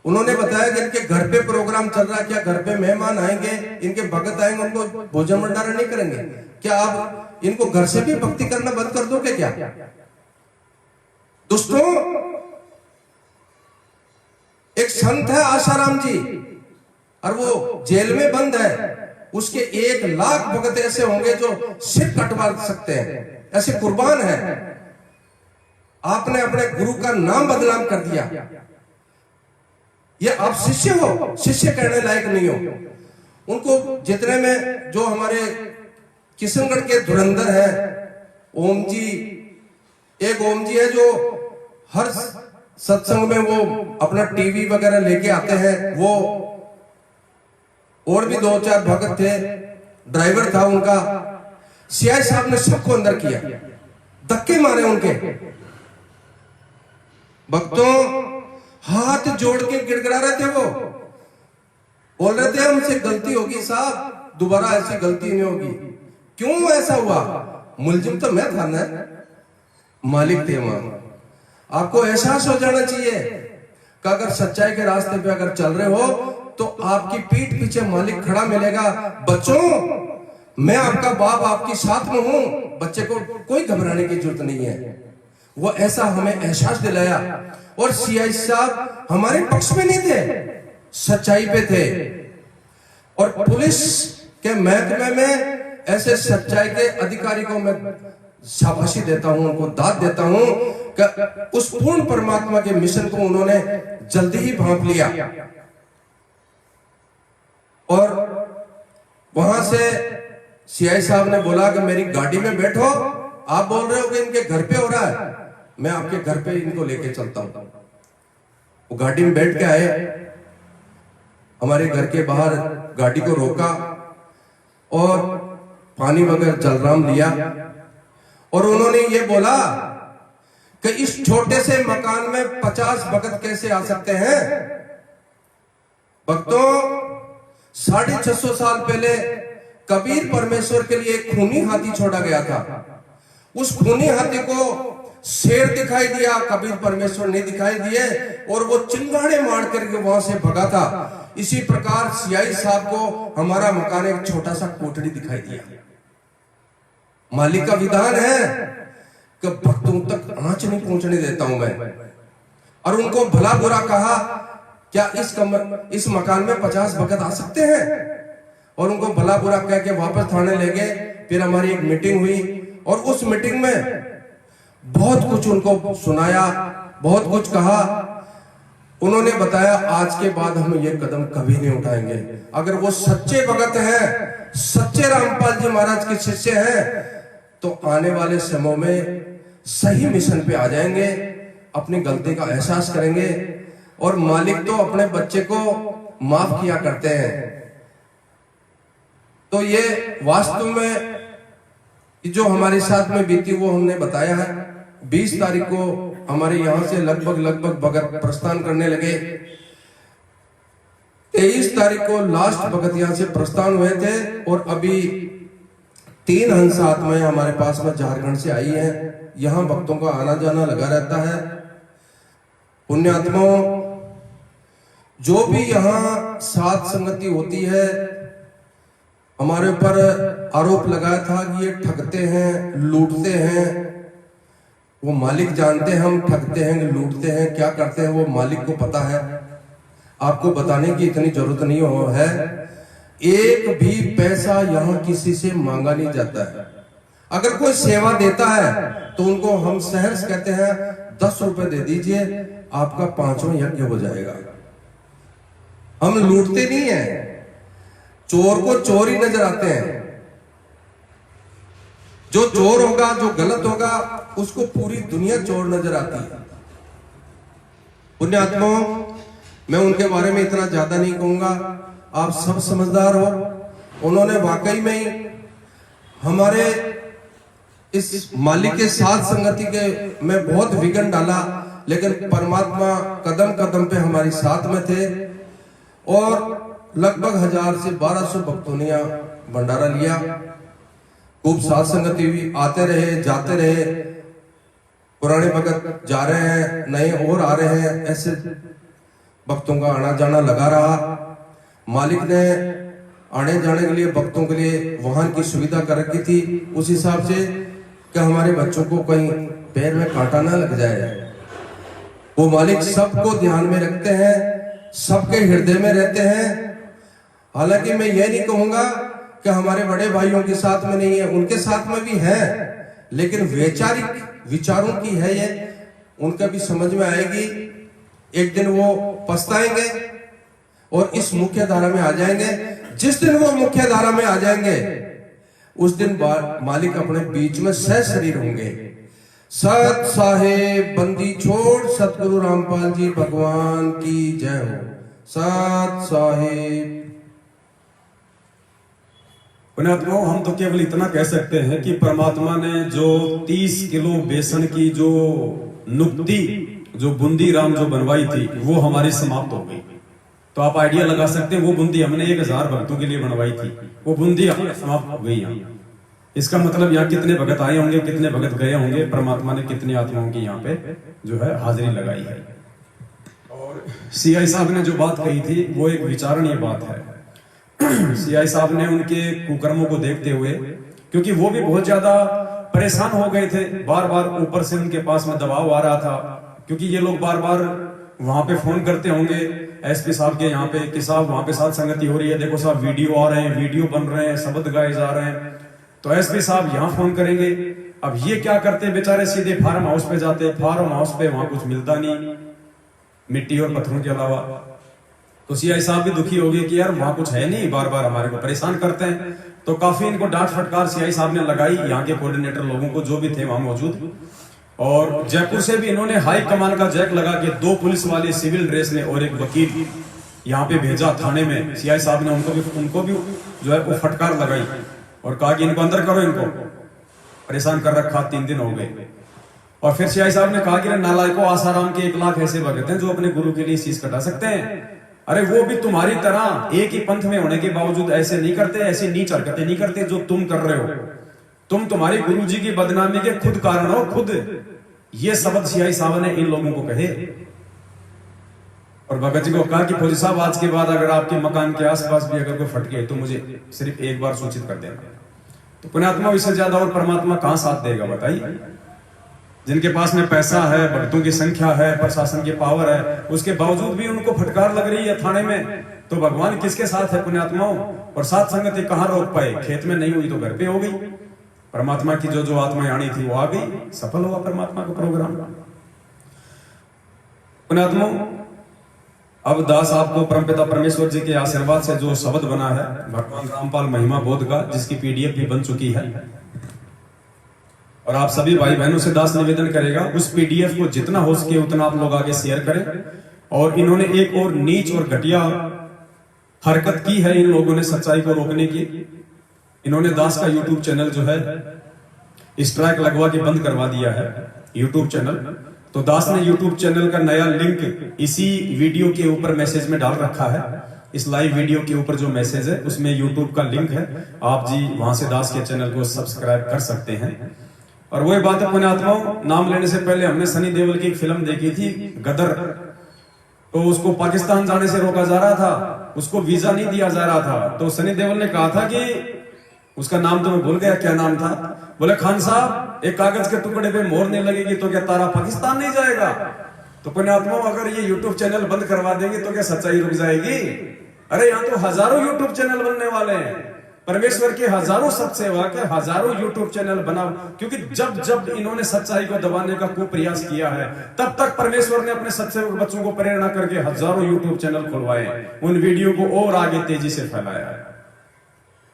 Speaker 3: उन्होंने बताया कि इनके घर पे प्रोग्राम चल रहा है, क्या घर पे मेहमान आएंगे, इनके भगत आएंगे, उनको भोजन भंडारा नहीं करेंगे? क्या आप इनको घर से भी भक्ति करना बंद कर दोगे क्या? दोस्तों, एक संत है आसाराम जी और वो जेल में बंद है, उसके 1 लाख भगत ऐसे होंगे जो सिर कटवा सकते हैं, ऐसे कुर्बान है। आपने अपने गुरु का नाम बदनाम कर दिया, ये आप शिष्य हो, शिष्य कहने लायक नहीं हो। उनको जितने में जो हमारे किशनगढ़ के धुरंधर है ओम जी, एक ओम जी है जो हर सत्संग में वो अपना टीवी वगैरह लेके आते हैं, वो और भी 2-4 भगत थे, ड्राइवर था उनका। सीआई साहब ने सबको अंदर किया, धक्के मारे उनके। भक्तों हाथ जोड़ के गिड़गिड़ा रहे थे, वो बोल रहे थे हमसे गलती होगी साहब, दोबारा ऐसी गलती नहीं होगी। क्यों ऐसा हुआ? मुलजिम तो मैं था ना, मालिक थे वहां। आपको एहसास हो जाना चाहिए कि अगर सच्चाई के रास्ते पे अगर चल रहे हो तो आपकी पीठ पीछे मालिक खड़ा मिलेगा। बच्चों, मैं आपका बाप आपके साथ में हूं, बच्चे को कोई घबराने की जरूरत नहीं है। वो ऐसा हमें एहसास दिलाया। और सीआई साहब हमारे पक्ष में नहीं थे, सच्चाई पे थे। और पुलिस के महकमे में ऐसे सच्चाई के अधिकारी को मैं शाबाशी देता हूं, उनको दाद देता हूं कि उस पूर्ण परमात्मा के मिशन को उन्होंने जल्दी ही भांप लिया। और वहां से सीआई साहब ने बोला कि मेरी गाड़ी में बैठो, आप बोल रहे हो कि इनके घर पे हो रहा है, मैं आपके घर पे इनको लेके चलता हूं। वो गाड़ी में बैठ के आए, हमारे घर के बाहर गाड़ी को रोका और पानी वगैरह जलराम लिया। और उन्होंने ये बोला कि इस छोटे से मकान में 50 भगत कैसे आ सकते हैं? भक्तों, 650 साल पहले कबीर परमेश्वर के लिए एक खूनी हाथी छोड़ा गया था। उस खूनी हाथी को शेर दिखाई दिया, कबीर परमेश्वर ने दिखाई दिए और वो चिंगाड़े मार करके वहां से भगा था। इसी प्रकार सीआई साहब को हमारा मकान एक छोटा सा कोठड़ी दिखाई दिया। मालिक का विधान है कि भक्तों तक आंच नहीं पहुंचने देता हूं मैं। और उनको भला बुरा कहा, क्या इस मकान में 50 भगत आ सकते हैं? और उनको भला बुरा कह के वापस थाने ले गए। फिर हमारी एक मीटिंग हुई और उस मीटिंग में बहुत कुछ उनको सुनाया, बहुत कुछ कहा। उन्होंने बताया आज के बाद हम ये कदम कभी नहीं उठाएंगे। अगर वो सच्चे भगत हैं, सच्चे रामपाल जी महाराज के शिष्य हैं, तो आने वाले समय में सही मिशन पे आ जाएंगे, अपनी गलती का एहसास करेंगे। और मालिक तो अपने बच्चे को माफ किया करते हैं। तो ये वास्तव में जो हमारे साथ में बीती वो हमने बताया है। 20 तारीख को हमारे यहां से लगभग भगत प्रस्थान करने लगे। 23 तारीख को लास्ट भगत यहां से प्रस्थान हुए थे और अभी 3 हंस आत्माएं हमारे पास में झारखंड से आई हैं। यहां भक्तों का आना जाना लगा रहता है। पुण्यात्माओं, जो भी यहां साध संगति होती है, हमारे ऊपर आरोप लगाया था कि ये ठगते हैं, लूटते हैं। वो मालिक जानते हैं हम ठगते हैं, लूटते हैं, क्या करते हैं वो मालिक को पता है। आपको बताने की इतनी जरूरत नहीं है। एक भी पैसा यहाँ किसी से मांगा नहीं जाता है। अगर कोई सेवा देता है तो उनको हम सहर्ष कहते हैं 10 रुपए दे दीजिए, आपका 5वां यज्ञ हो जाएगा। हम लूटते नहीं है। चोर को चोर ही नजर आते हैं। जो चोर होगा, जो गलत होगा, उसको पूरी दुनिया चोर नजर आती है। पुण्यात्माओं, मैं उनके बारे में इतना ज्यादा नहीं कहूंगा, आप सब समझदार हो। उन्होंने वाकई में ही हमारे इस मालिक के साथ संगति के में बहुत विघ्न डाला, लेकिन परमात्मा कदम कदम पे हमारी साथ में थे और लगभग 1000 से 1200 भक्तों ने भंडारा लिया। खूब साथ संगति हुई, आते रहे जाते रहे, पुराने भगत जा रहे हैं, नए और आ रहे हैं, ऐसे भक्तों का आना जाना लगा रहा। मालिक ने आने जाने के लिए भक्तों के लिए वाहन की सुविधा कर रखी थी, उस हिसाब से कि हमारे बच्चों को कहीं पैर में कांटा ना लग जाए। वो मालिक सबको ध्यान में रखते हैं, सबके हृदय में रहते हैं। हालांकि मैं ये नहीं कहूंगा कि हमारे बड़े भाइयों के साथ में नहीं है, उनके साथ में भी है, लेकिन वैचारिक विचारों की है ये, उनका भी समझ में आएगी। एक दिन वो पछताएंगे और इस मुख्य धारा में आ जाएंगे। जिस दिन वो मुख्य धारा में आ जाएंगे उस दिन मालिक अपने बीच में सह शरीर होंगे। सत साहेब बंदी छोड़ सतगुरु रामपाल जी भगवान की जय हो। सत साहेब।
Speaker 2: पुण्यात्माओं, हम तो केवल इतना कह सकते हैं कि परमात्मा ने जो 30 किलो बेसन की जो नुक्ति, जो बूंदी राम जो बनवाई थी, वो हमारी समाप्त हो गई। तो आप आइडिया लगा सकते हैं, वो बूंदी हमने 1000 भक्तों के लिए बनवाई थी, वो बूंदी हमारी समाप्त हो गई यहाँ। इसका मतलब यहाँ कितने भगत आए होंगे, कितने भगत गए होंगे, परमात्मा ने कितनी आत्माओं की यहाँ पे जो है हाजिरी लगाई है। और सीआई साहब ने जो बात कही थी वो एक विचारणीय बात है। सीआई साहब ने उनके कुकर्मों को देखते हुए, क्योंकि वो भी बहुत ज्यादा परेशान हो गए थे, बार बार ऊपर से उनके पास में दबाव आ रहा था, क्योंकि ये लोग बार बार वहां पे फोन करते होंगे एसपी साहब के यहाँ पे कि साहब वहां पे साथ संगति हो रही है, देखो साहब वीडियो आ रहे हैं, वीडियो बन रहे हैं, शब्द गाए जा रहे हैं। तो एसपी साहब यहाँ फोन करेंगे। अब ये क्या करते बेचारे, सीधे फार्म हाउस पे जाते। फार्म हाउस पे वहां कुछ मिलता नहीं, मिट्टी और पत्थरों के अलावा। तो सीआई साहब भी दुखी हो गए कि यार वहां कुछ है नहीं, बार बार हमारे को परेशान करते हैं। तो काफी इनको डांट फटकार सीआई साहब ने लगाई, यहाँ के कोऑर्डिनेटर लोगों को जो भी थे वहां मौजूद। और जयपुर से भी इन्होंने हाई कमान का जैक लगा के 2 पुलिस वाले सिविल ड्रेस में और एक वकील यहाँ पे भेजा थाने में। सीआई साहब ने उनको भी जो है वो फटकार लगाई और कहा कि इनको अंदर करो, इनको परेशान कर रखा, 3 दिन हो गए। और फिर सीआई साहब ने कहा कि नालायकों, आसाराम के 1 लाख ऐसे भगत हैं जो अपने गुरु के लिए शीश कटा सकते हैं। अरे वो भी तुम्हारी तरह एक ही पंथ में होने के बावजूद ऐसे नहीं करते, ऐसी नीच हरकतें नहीं करते जो तुम कर रहे हो। तुम तुम्हारी गुरु जी की बदनामी के खुद कारण हो, खुद। ये शब्द सीआई साहब ने इन लोगों को कहे। और भगत जी को कहा कि फौजी साहब, आज के बाद अगर आपके मकान के आसपास भी अगर कोई फटके तो मुझे सिर्फ एक बार सूचित कर देना। तो पुण्यात्मा, इससे ज्यादा और परमात्मा कहां साथ देगा बताइए। जिनके पास में पैसा है, भक्तों की संख्या है, प्रशासन की पावर है, उसके बावजूद भी उनको फटकार लग रही है थाने में, तो भगवान किसके साथ है पुण्यात्माओं। और साथ संगति कहां रोक पाए, खेत में नहीं हुई तो घर पे हो गई। परमात्मा की जो जो आत्मा आनी थी वो आ गई, सफल हुआ परमात्मा का प्रोग्राम। पुण्यात्माओं, अब दास आपको परमपिता परमेश्वर जी के आशीर्वाद से जो शब्द बना है भगवान रामपाल महिमा बोध का, जिसकी पीडीएफ भी बन चुकी है, और आप सभी भाई बहनों से दास निवेदन करेगा उस पीडीएफ को जितना हो सके उतना आप लोग आगे शेयर करें। और इन्होंने एक और नीच और घटिया हरकत की है इन लोगों ने सच्चाई को रोकने की। इन्होंने दास का यूट्यूब चैनल जो है स्ट्राइक लगवा के बंद करवा दिया है यूट्यूब चैनल। तो दास ने यूट्यूब चैनल का नया लिंक इसी वीडियो के ऊपर मैसेज में डाल रखा है। इस लाइव वीडियो के ऊपर जो मैसेज है उसमें यूट्यूब का लिंक है, आप जी वहां से दास के चैनल को सब्सक्राइब कर सकते हैं। और वही बात है पुण्यात्माओं, नाम लेने से पहले हमने सनी देओल की एक फिल्म देखी थी गदर। तो उसको पाकिस्तान जाने से रोका जा रहा था, उसको वीजा नहीं दिया जा रहा था। तो सनी देओल ने कहा था कि, उसका नाम तो मैं भूल गया क्या नाम था, बोले खान साहब एक कागज के टुकड़े पे मोहर नहीं लगेगी तो क्या तारा पाकिस्तान नहीं जाएगा। तो पुण्यात्माओं, अगर ये यूट्यूब चैनल बंद करवा देंगे तो क्या सच्चाई रुक जाएगी। अरे यहाँ तो हजारों यूट्यूब चैनल बनने वाले हैं, परमेश्वर के हजारों सत्सेवा के हजारों यूट्यूब चैनल बनाओ। क्योंकि जब जब इन्होंने सच्चाई को दबाने का खूब प्रयास किया है, तब तक परमेश्वर ने अपने सच्सेवक बच्चों को प्रेरणा करके हजारों यूट्यूब चैनल खुलवाए, उन वीडियो को और आगे तेजी से फैलाया है।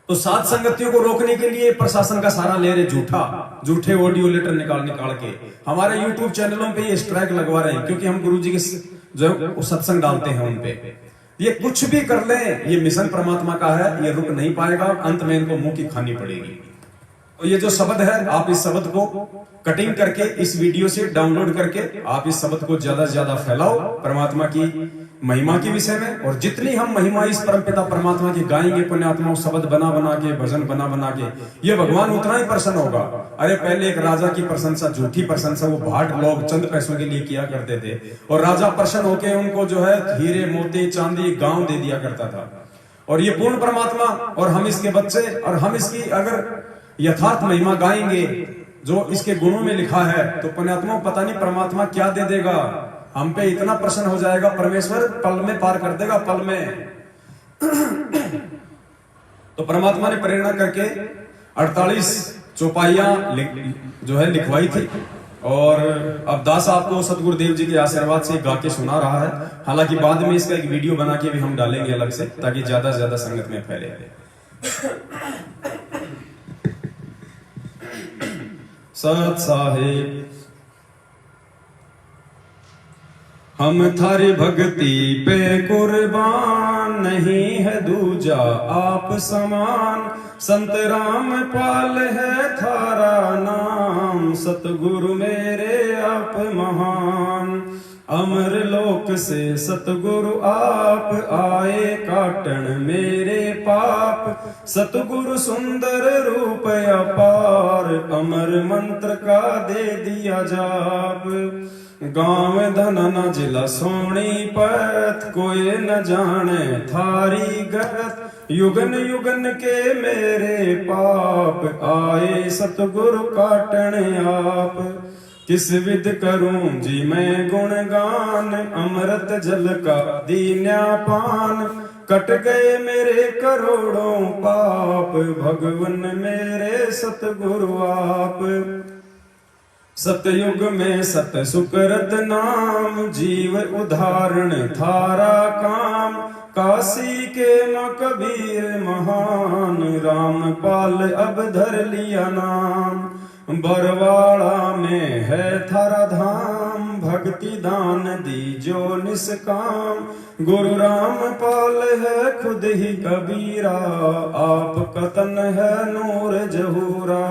Speaker 2: तो सात संगतियों को रोकने के लिए प्रशासन का सारा ले रहे झूठे ऑडियो लेटर निकाल के हमारे यूट्यूब चैनलों पे ये स्ट्राइक लगवा रहे हैं, क्योंकि हम गुरुजी के जो सत्संग डालते हैं उन पे। ये कुछ भी कर ले, ये मिशन परमात्मा का है, ये रुक नहीं पाएगा, अंत में इनको मुंह की खानी पड़ेगी। तो ये जो शब्द है, आप इस शब्द को कटिंग करके इस वीडियो से डाउनलोड करके आप इस शब्द को ज्यादा से ज्यादा फैलाओ परमात्मा की महिमा के विषय में। और जितनी हम महिमा इस परमपिता परमात्मा की गाएंगे पुण्यात्माओं, शब्द बना बना के, भजन बना बना के, ये भगवान उतना ही प्रसन्न होगा। अरे पहले एक राजा की प्रशंसा, झूठी प्रशंसा, वो भाट लोग चंद पैसों के लिए किया करते थे और राजा प्रसन्न होके उनको जो है हीरे मोती चांदी गांव दे दिया करता था। और ये पूर्ण परमात्मा और हम इसके बच्चे, और हम इसकी अगर यथार्थ महिमा गाएंगे जो इसके गुणों में लिखा है, तो पुण्यात्मा पता नहीं परमात्मा क्या दे देगा, हम पे इतना प्रसन्न हो जाएगा परमेश्वर, पल में पार कर देगा, पल में। तो परमात्मा ने प्रेरणा करके 48 चौपाइयां जो है लिखवाई थी। और अब दास आपको सतगुरुदेव जी के आशीर्वाद से गा के सुना रहा है। हालांकि बाद में इसका एक वीडियो बना के भी हम डालेंगे अलग से, ताकि ज्यादा से ज्यादा संगत में फैले। सत साहेब हम थारी भक्ति पे कुर्बान, नहीं है दूजा आप समान। संत राम पाल है थारा नाम, सतगुरु मेरे आप महान। अमर लोक से सतगुरु आप आए, काटन मेरे पाप। सतगुरु सुंदर रूप अपार, अमर मंत्र का दे दिया जाप। गांव धनना जिला सोनीपत, कोई न जाने थारी गत। युगन युगन के मेरे पाप, आए सतगुरु काटन आप। किस विध करूं जी मैं गुणगान, अमृत जल का दीन्या पान। कट गए मेरे करोड़ों पाप, भगवन मेरे सतगुरु आप। सतयुग में सत सुकृत नाम, जीव उदाहरण थारा काम। काशी के मां कबीर महान, रामपाल अब धर लिया नाम। बरवाड़ा में है थारा धाम, भक्ति दान दीजो निष्काम। गुरु रामपाल है खुद ही कबीरा, आप कतन है नूर जहूरा।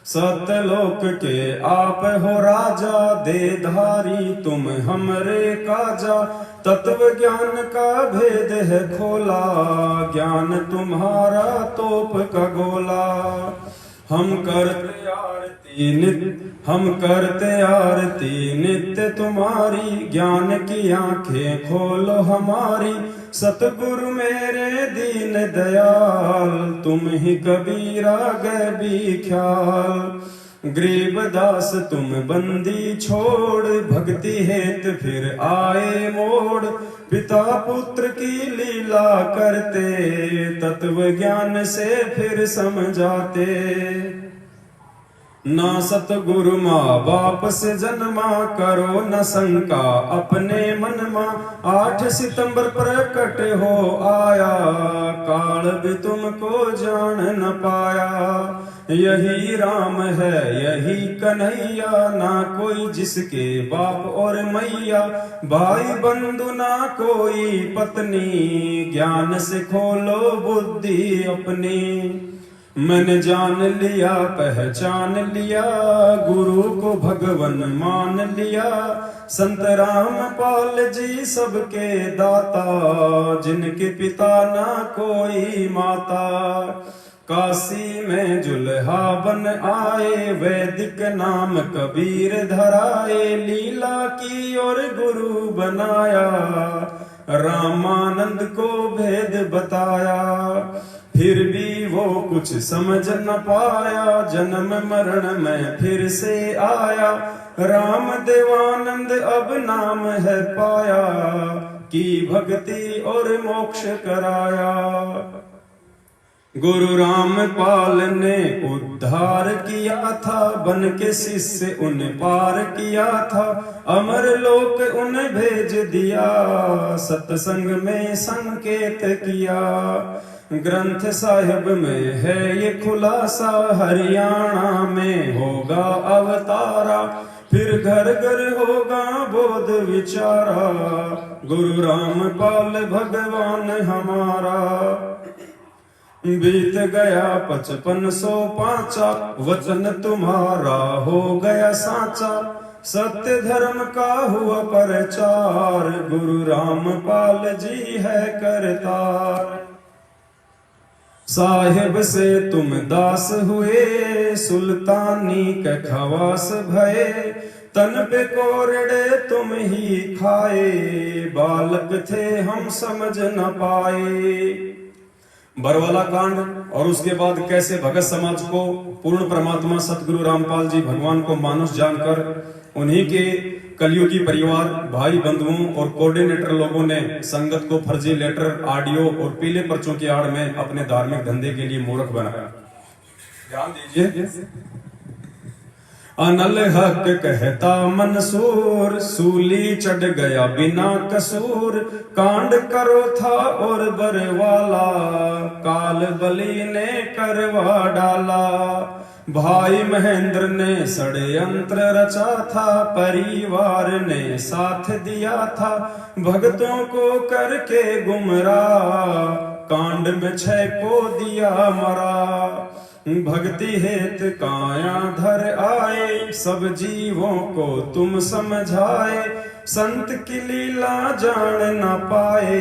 Speaker 2: सतलोक के आप हो राजा, दे धारी तुम हमरे काजा। तत्व ज्ञान का भेद है खोला, ज्ञान तुम्हारा तोप का गोला। हम करते आरती नित्य तुम्हारी, ज्ञान की आंखें खोलो हमारी। सतगुरु मेरे दीन दयाल, तुम ही कबीरा गए भी ख्याल। गरीब दास तुम बंदी छोड़, भक्ति हेत फिर आए मोड़। पिता पुत्र की लीला करते, तत्व ज्ञान से फिर समझाते। ना सतगुरु माँ बाप से जन्मा, करो न शंका अपने मन मा। 8 सितंबर प्रकट हो आया, काल भी तुमको जान न पाया। यही राम है यही कन्हैया, ना कोई जिसके बाप और मैया। भाई बंधु ना कोई पत्नी, ज्ञान से खोलो बुद्धि अपनी। मैंने जान लिया पहचान लिया, गुरु को भगवन मान लिया। संत रामपाल जी सबके दाता, जिनके पिता ना कोई माता। काशी में जुल्हा बन आए, वैदिक नाम कबीर धराए। लीला की और गुरु बनाया, रामानंद को भेद बताया। फिर भी वो कुछ समझ न पाया, जन्म मरण में फिर से आया। राम देवानंद अब नाम है पाया, की भक्ति और मोक्ष कराया। गुरु रामपाल ने उद्धार किया था, बन के शिष्य उन पार किया था। अमर लोक उन भेज दिया, सत्संग में संकेत किया। ग्रंथ साहिब में है ये खुलासा, हरियाणा में होगा अवतारा। फिर घर घर होगा बोध विचारा, गुरु रामपाल भगवान हमारा।
Speaker 1: बीत गया 5505 वचन तुम्हारा हो गया साचा। सत्य धर्म का हुआ प्रचार गुरु रामपाल जी है करतार। साहिब से तुम दास हुए सुल्तानी के खवास भये। तन पे कोरड़े तुम ही खाए बालक थे हम समझ न पाए। बरवाला कांड और उसके बाद कैसे भगत समाज को पूर्ण परमात्मा सतगुरु रामपाल जी भगवान को मानुष जानकर उन्हीं के कलयुगी परिवार भाई बंधुओं और कोऑर्डिनेटर लोगों ने संगत को फर्जी लेटर ऑडियो और पीले पर्चों की आड़ में अपने धार्मिक धंधे के लिए मूर्ख बनाया। ध्यान दीजिए। अनल हक कहता मंसूर सूली चढ़ गया बिना कसूर। कांड करो था और बरवाला काल बली ने करवा डाला। भाई महेंद्र ने षड्यंत्र रचा था परिवार ने साथ दिया था भक्तों को करके गुमराह। कांड में 6 को दिया मरा। भक्ति हेत काया धर आए सब जीवों को तुम समझाए। संत की लीला जान न पाए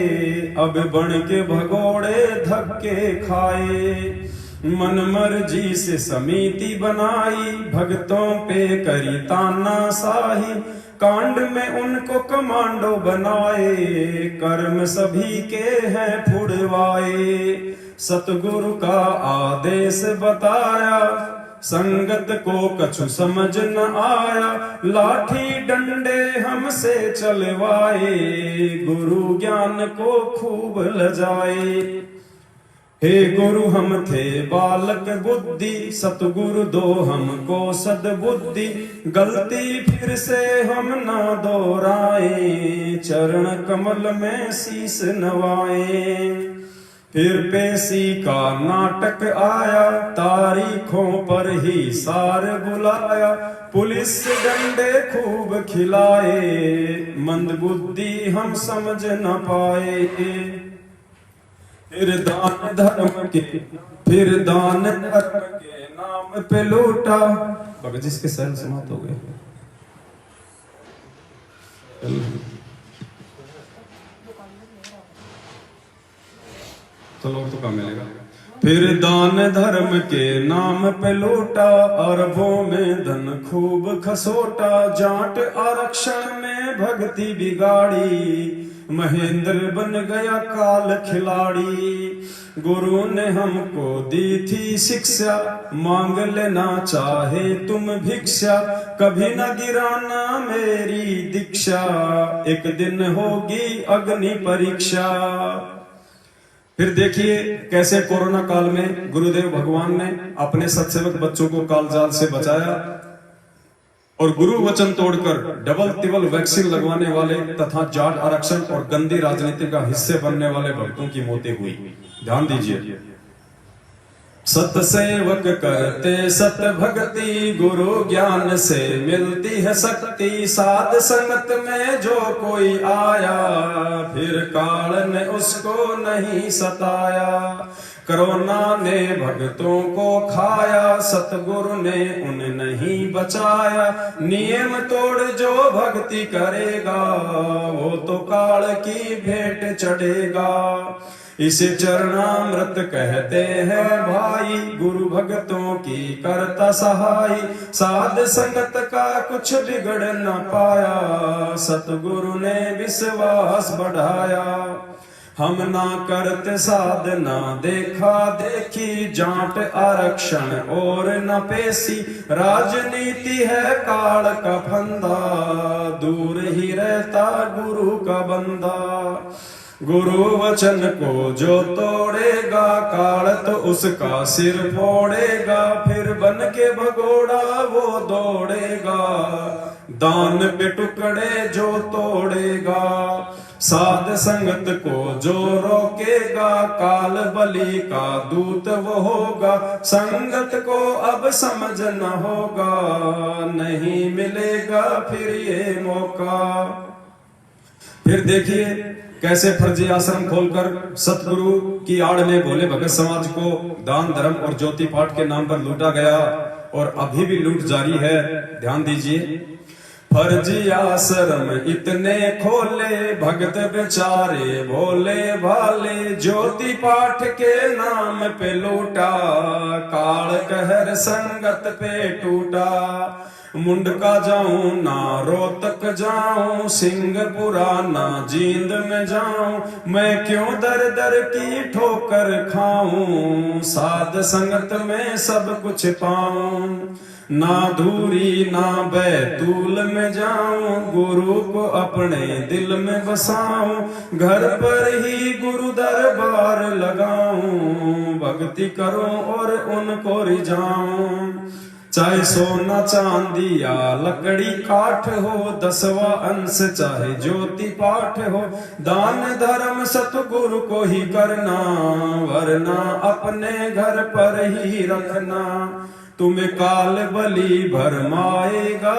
Speaker 1: अब बन के भगोड़े धक्के खाए। मन मर्जी से समिति बनाई भक्तों पे करी तानाशाही। कांड में उनको कमांडो बनाए कर्म सभी के हैं फुड़वाए। सतगुरु का आदेश बताया संगत को कछु समझ न आया। लाठी डंडे हमसे चलवाए गुरु ज्ञान को खूब लजाए। हे गुरु हम थे बालक बुद्धि सतगुरु दो हमको सद्बुद्धि। गलती फिर से हम ना दोहराए चरण कमल में शीस नवाए। फिर पेशी का नाटक आया तारीखों पर ही सार बुलाया। पुलिस डंडे खूब खिलाए मंदबुद्धि हम समझ न पाए। फिर दान धर्म के नाम पे लूटा। भगत जी के शरण समाप्त हो गए। चलो तो काम मिलेगा। फिर दान धर्म के नाम पे लूटा अरबों में धन खूब खसोटा। जाट आरक्षण में भक्ति बिगाड़ी महेंद्र बन गया काल खिलाड़ी। गुरु ने हमको दी थी शिक्षा मांग लेना चाहे तुम भिक्षा। कभी न गिराना मेरी दीक्षा एक दिन होगी अग्नि परीक्षा। फिर देखिए कैसे कोरोना काल में गुरुदेव भगवान ने अपने सत्सेवक बच्चों को कालजाल से बचाया और गुरु वचन तोड़कर डबल तिबल वैक्सीन लगवाने वाले तथा जाट आरक्षण और गंदी राजनीति का हिस्से बनने वाले भक्तों की मौतें हुई। ध्यान दीजिए। सत सेवक करते सत भक्ति गुरु ज्ञान से मिलती है शक्ति। साध संगत में जो कोई आया फिर काल ने उसको नहीं सताया। कोरोना ने भक्तों को खाया सतगुरु ने उन्हें नहीं बचाया। नियम तोड़ जो भक्ति करेगा वो तो काल की भेंट चढ़ेगा। इसे चरणामृत कहते हैं भाई गुरु भक्तों की करता सहाय। साध संगत का कुछ बिगड़ न पाया सतगुरु ने विश्वास बढ़ाया। हम ना करते साधना देखा देखी जाट आरक्षण और न पेशी। राजनीति है काल का फंदा दूर ही रहता गुरु का बंदा। गुरु वचन को जो तोड़ेगा काल तो उसका सिर फोड़ेगा। फिर बन के भगोड़ा वो दौड़ेगा दान पे टुकड़े जो तोड़ेगा। साध संगत को जो रोकेगा काल बलि का दूत वो होगा। संगत को अब समझ न होगा नहीं मिलेगा फिर ये मौका। फिर देखिए
Speaker 2: कैसे फर्जी आश्रम खोलकर सतगुरु की आड़ में भोले भगत समाज को दान धर्म और ज्योति पाठ के नाम पर लूटा गया और अभी भी लूट जारी है। ध्यान दीजिए, फर्जी आश्रम इतने खोले, भगत बेचारे भोले भाले, ज्योति पाठ के नाम पे लूटा, काल कहर संगत पे टूटा। मुंडका जाऊं ना रोहतक जाऊं, सिंहपुरा ना जींद में जाऊं, मैं क्यों दर दर की ठोकर खाऊं, साध संगत में सब कुछ पाऊं। ना दूरी ना बैतूल में जाऊं, गुरु को अपने दिल में बसाऊं, घर पर ही गुरु दरबार लगाऊं, भक्ति करूं और उनको रिझाऊं। चाहे सोना चांदी या लकड़ी काठ हो, 10वां अंश चाहे ज्योति पाठ हो, दान धर्म सतगुरु को ही करना, वरना अपने घर पर ही रखना। तुम्हें काल बलि भरमाएगा,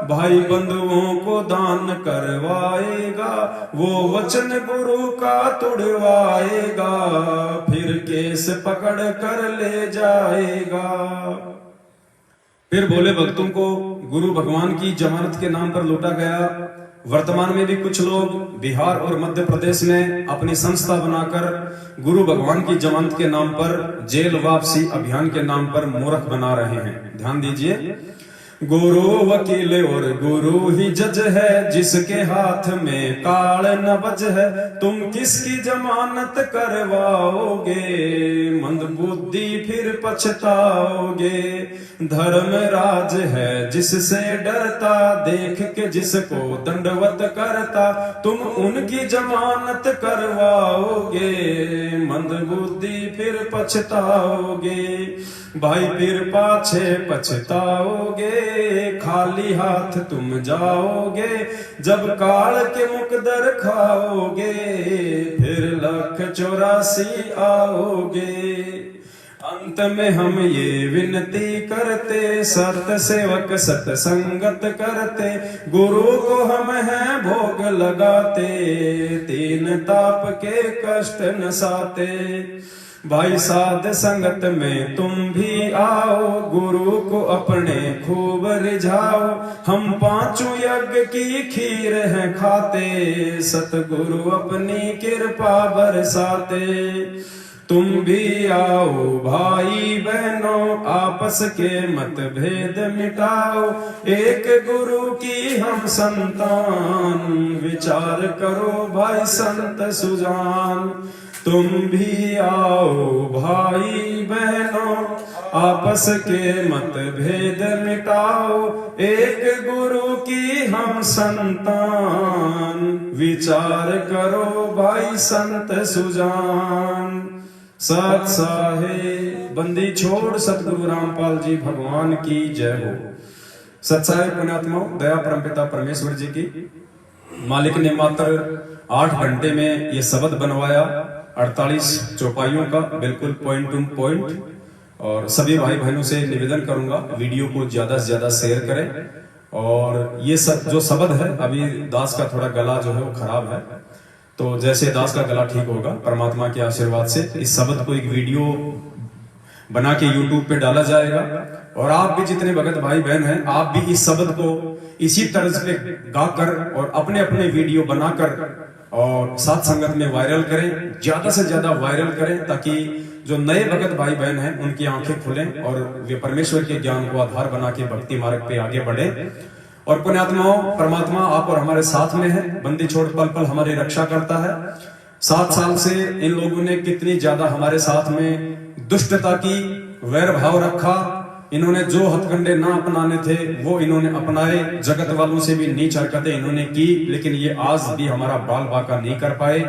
Speaker 2: भाई बंधुओं को दान करवाएगा, वो वचन गुरु का तुड़वाएगा, फिर केस पकड़ कर ले जाएगा। फिर बोले भक्तों को गुरु भगवान की जमानत के नाम पर लूटा गया। वर्तमान में भी कुछ लोग बिहार और मध्य प्रदेश में अपनी संस्था बनाकर गुरु भगवान की जमानत के नाम पर जेल वापसी अभियान के नाम पर मूर्ख बना रहे हैं। ध्यान दीजिए, गुरु वकील और गुरु ही जज है, जिसके हाथ में काल न बज है, तुम किसकी जमानत करवाओगे, मंद बुद्धि फिर पछताओगे। धर्मराज है जिससे डरता, देख के जिसको दंडवत करता, तुम उनकी जमानत करवाओगे, मंद बुद्धि फिर पछताओगे। भाई फिर पाछे पछताओगे, खाली हाथ तुम जाओगे, जब काल के मुकदर खाओगे, फिर 1,84 आओगे। अंत में हम ये विनती करते, सत सेवक सत्संगत करते, गुरु को हम हैं भोग लगाते, 3 ताप के कष्ट नसाते। भाई साध संगत में तुम भी आओ, गुरु को अपने खूब रिझाओ, हम 5 यज्ञ की खीर है खाते, सतगुरु अपनी कृपा बरसाते। तुम भी आओ भाई बहनों, आपस के मतभेद मिटाओ, एक गुरु की हम संतान, विचार करो भाई संत सुजान। तुम भी आओ भाई बहनों, आपस के मतभेद मिटाओ, एक गुरु की हम संतान, विचार करो भाई संत सुजान। सत साहेब बंदी छोड़ सतगुरु रामपाल जी भगवान की जय हो। सत्साहेब पुण्यात्माओं, दया परमपिता परमेश्वर जी की। मालिक ने मात्र 8 घंटे में ये शब्द बनवाया, 48 चौपाइयों का, बिल्कुल पॉइंट टू पॉइंट। और सभी भाई बहनों से निवेदन करूंगा वीडियो को ज्यादा से ज्यादा शेयर करें। और ये सब जो शब्द है, अभी दास का थोड़ा गला जो है वो खराब है, तो जैसे दास का गला ठीक होगा परमात्मा के आशीर्वाद से इस शब्द को एक वीडियो बना के YouTube पे डाला जाएगा। और आप भी जितने भगत भाई बहन हैं, आप भी इस शब्द को इसी तर्ज पे गाकर और अपने अपने वीडियो बनाकर और साथ संगत में वायरल करें, ज्यादा से ज्यादा वायरल करें, ताकि जो नए भगत भाई बहन हैं उनकी आंखें खुलें और वे परमेश्वर के ज्ञान को आधार बना के भक्ति मार्ग पे आगे बढ़े। और पुण्यात्माओं, परमात्मा आप और हमारे साथ में है, बंदी छोड़ पल पल हमारी रक्षा करता है। 7 साल से इन लोगों ने कितनी ज्यादा हमारे साथ में दुष्टता की, वैर भाव रखा। इन्होंने जो हथकंडे ना अपनाने थे वो इन्होंने अपनाए, जगत वालों से भी नीच हरकतें इन्होंने की, लेकिन ये आज भी हमारा बाल बाका नहीं कर पाए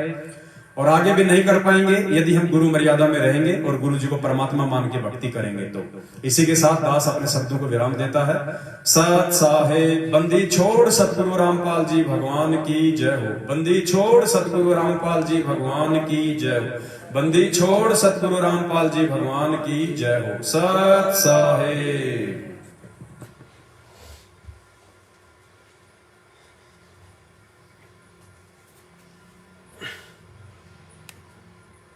Speaker 2: और आगे भी नहीं कर पाएंगे यदि हम गुरु मर्यादा में रहेंगे और गुरु जी को परमात्मा मान के भक्ति करेंगे। तो इसी के साथ दास अपने शब्दों को विराम देता है। सत साहेब बंदी छोड़ सतगुरु रामपाल जी भगवान की जय हो। बंदी छोड़ सतगुरु रामपाल जी भगवान की जय हो। बंदी छोड़ सतगुरु रामपाल जी भगवान की जय हो। सत साहेब।